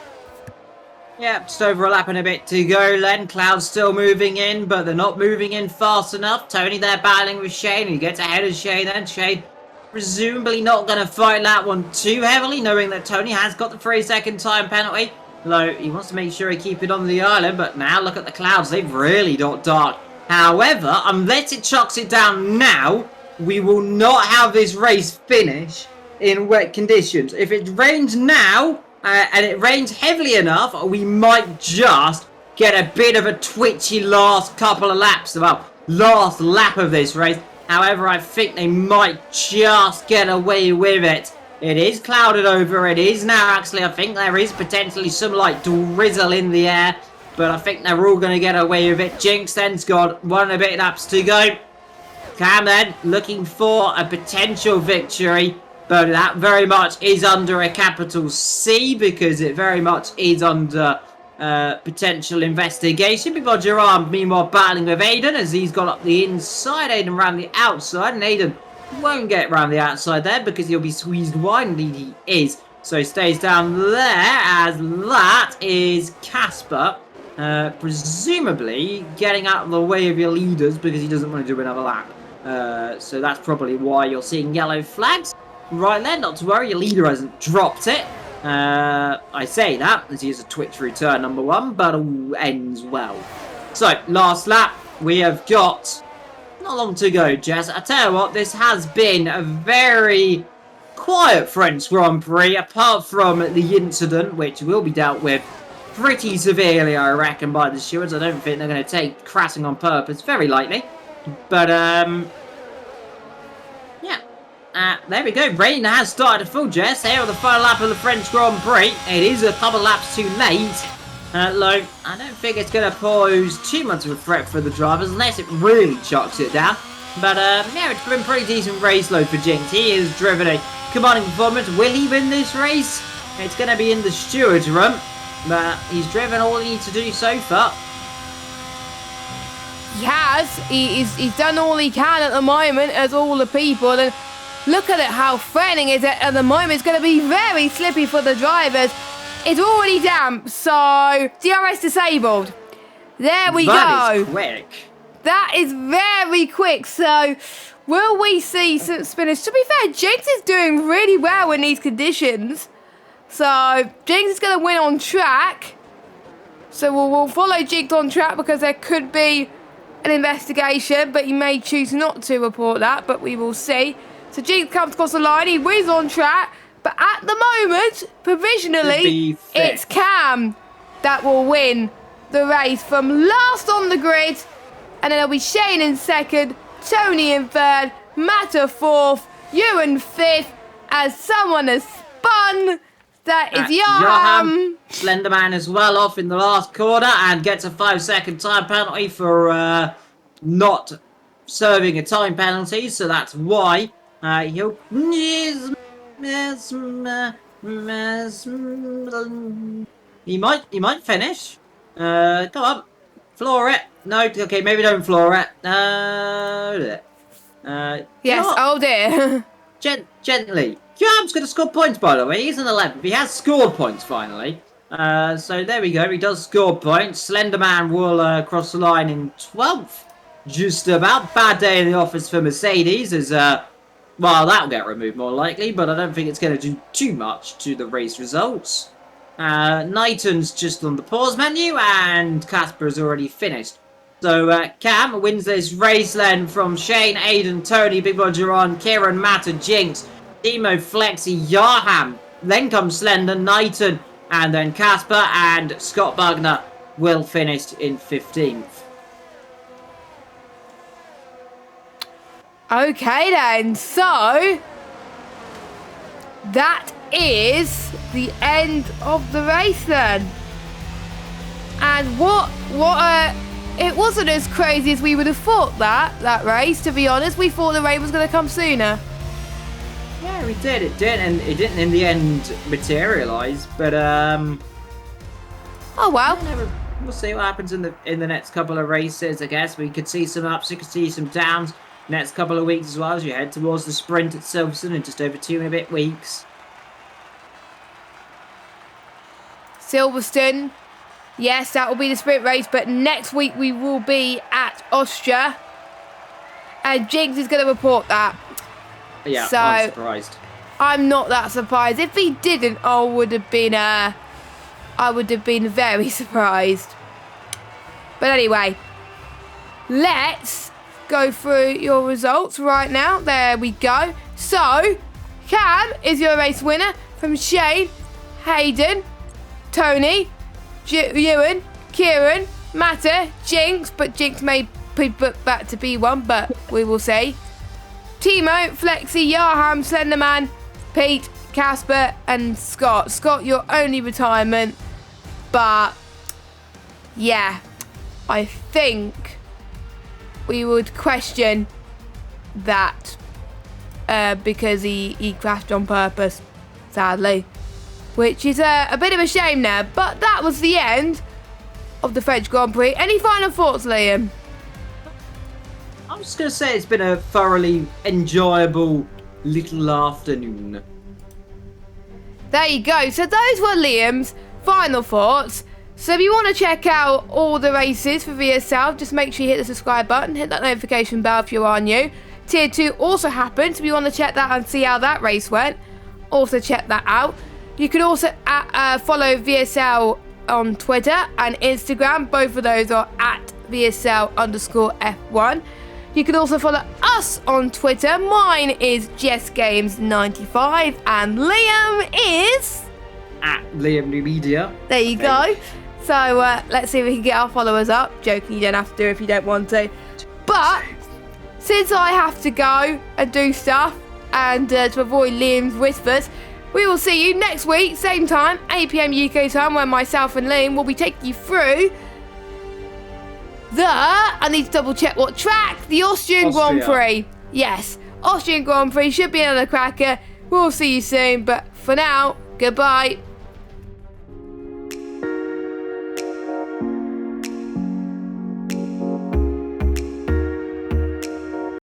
Yeah, just over a lap and a bit to go then. Cloud's still moving in, but they're not moving in fast enough. Tony there battling with Shane. He gets ahead of Shane then. Shane presumably not going to fight that one too heavily, knowing that Tony has got the 3-second time penalty. Though he wants to make sure he keep it on the island, but now look at the clouds. They've really got dark. However, unless it chucks it down now, we will not have this race finish in wet conditions. If it rains now, and it rains heavily enough, we might just get a bit of a twitchy last couple of laps, well, last lap of this race. However, I think they might just get away with it. It is clouded over. It is now, actually, I think there is potentially some, like, drizzle in the air. But I think they're all going to get away with it. Jinx then's got 1 and a bit laps to go. Cam then looking for a potential victory. But that very much is under a capital C, because it very much is under potential investigation. We've got Gerard meanwhile battling with Aiden as he's got up the inside. Aiden around the outside, and Aiden won't get around the outside there because he'll be squeezed wide. Indeed he is. So he stays down there, as that is Casper. Presumably getting out of the way of your leaders because he doesn't want to do another lap. So that's probably why you're seeing yellow flags. Right then, not to worry, your leader hasn't dropped it. I say that as he is a Twitch through turn number 1, but all ends well. So, last lap, we have got not long to go, Jess. I tell you what, this has been a very quiet French Grand Prix, apart from the incident, which will be dealt with pretty severely, I reckon, by the stewards. I don't think they're going to take crashing on purpose, very likely. But, there we go. Rain has started to fall, Jess. Here on the final lap of the French Grand Prix. It is a couple laps too late. Look, I don't think it's going to pose too much of a threat for the drivers unless it really chucks it down. But, yeah, it's been a pretty decent race load for Jinx. He has driven a commanding performance. Will he win this race? It's going to be in the steward's room. But he's driven all he needs to do so far. He has. He's done all he can at the moment, as all the people. And Look at it, how threatening is it at the moment. It's going to be very slippy for the drivers. It's already damp, so DRS disabled. There we go. That is quick. That is very quick. So will we see some spinners? To be fair, Jinx is doing really well in these conditions. So Jinx is going to win on track. So we'll follow Jinx on track because there could be an investigation, but he may choose not to report that, but we will see. So Jinx comes across the line, he wins on track, but at the moment, provisionally, it's Cam that will win the race from last on the grid, and then it'll be Shane in second, Tony in third, Matter fourth, you in fifth, as someone has spun. That is Johan. Slenderman is well off in the last corner and gets a 5-second time penalty for not serving a time penalty, so that's why he'll... He might finish. Come on. Floor it. No, okay, maybe don't floor it. Yes, oh dear. Gently. Jam's going to score points, by the way. He's an 11th. He has scored points, finally. So there we go. He does score points. Slenderman will cross the line in 12th. Just about. Bad day in the office for Mercedes. As, well, that'll get removed more likely, but I don't think it's going to do too much to the race results. Knighton's just on the pause menu, and Casper's already finished. So Cam wins this race then from Shane, Aiden, Tony, Big Boy Duran, Kieran, Matter, Jinx, Demo, Flexi, Yarham, then comes Slender, Knighton, and then Casper, and Scott Bugner will finish in 15th. Okay then, so that is the end of the race then. And it wasn't as crazy as we would have thought that race, to be honest. We thought the rain was going to come sooner. Yeah, we did. It did, and it didn't in the end materialise. But oh well. We'll see what happens in the next couple of races. I guess we could see some ups, we could see some downs next couple of weeks as well as you head towards the sprint at Silverstone in just over 2 and a bit weeks. Silverstone, yes, that will be the sprint race. But next week we will be at Austria, and Jinx is going to report that. Yeah, so, I'm surprised. I'm not that surprised. If he didn't, I would have been very surprised. But anyway, let's go through your results right now. There we go. So, Cam is your race winner from Shane, Hayden, Tony, Ewan, Kieran, Matter, Jinx, but Jinx may be booked back to B1, but we will see. Timo, Flexi, Yarham, Slenderman, Pete, Casper, and Scott. Scott, your only retirement. But, yeah, I think we would question that because he crashed on purpose, sadly. Which is a bit of a shame there. But that was the end of the French Grand Prix. Any final thoughts, Liam? I'm just going to say it's been a thoroughly enjoyable little afternoon. There you go. So those were Liam's final thoughts. So if you want to check out all the races for VSL, just make sure you hit the subscribe button, hit that notification bell if you are new. Tier 2 also happened, so if you want to check that and see how that race went, also check that out. You can also follow VSL on Twitter and Instagram. Both of those are at VSL_F1. You can also follow us on Twitter. Mine is JessGames95 and Liam is... At Liam NVIDIA. There you go. So let's see if we can get our followers up. Joking, you don't have to do it if you don't want to. But since I have to go and do stuff and to avoid Liam's whispers, we will see you next week, same time, 8 PM UK time, where myself and Liam will be taking you through I need to double check what track, the Austrian Grand Prix. Yes, Austrian Grand Prix should be another cracker. We'll see you soon, but for now, goodbye.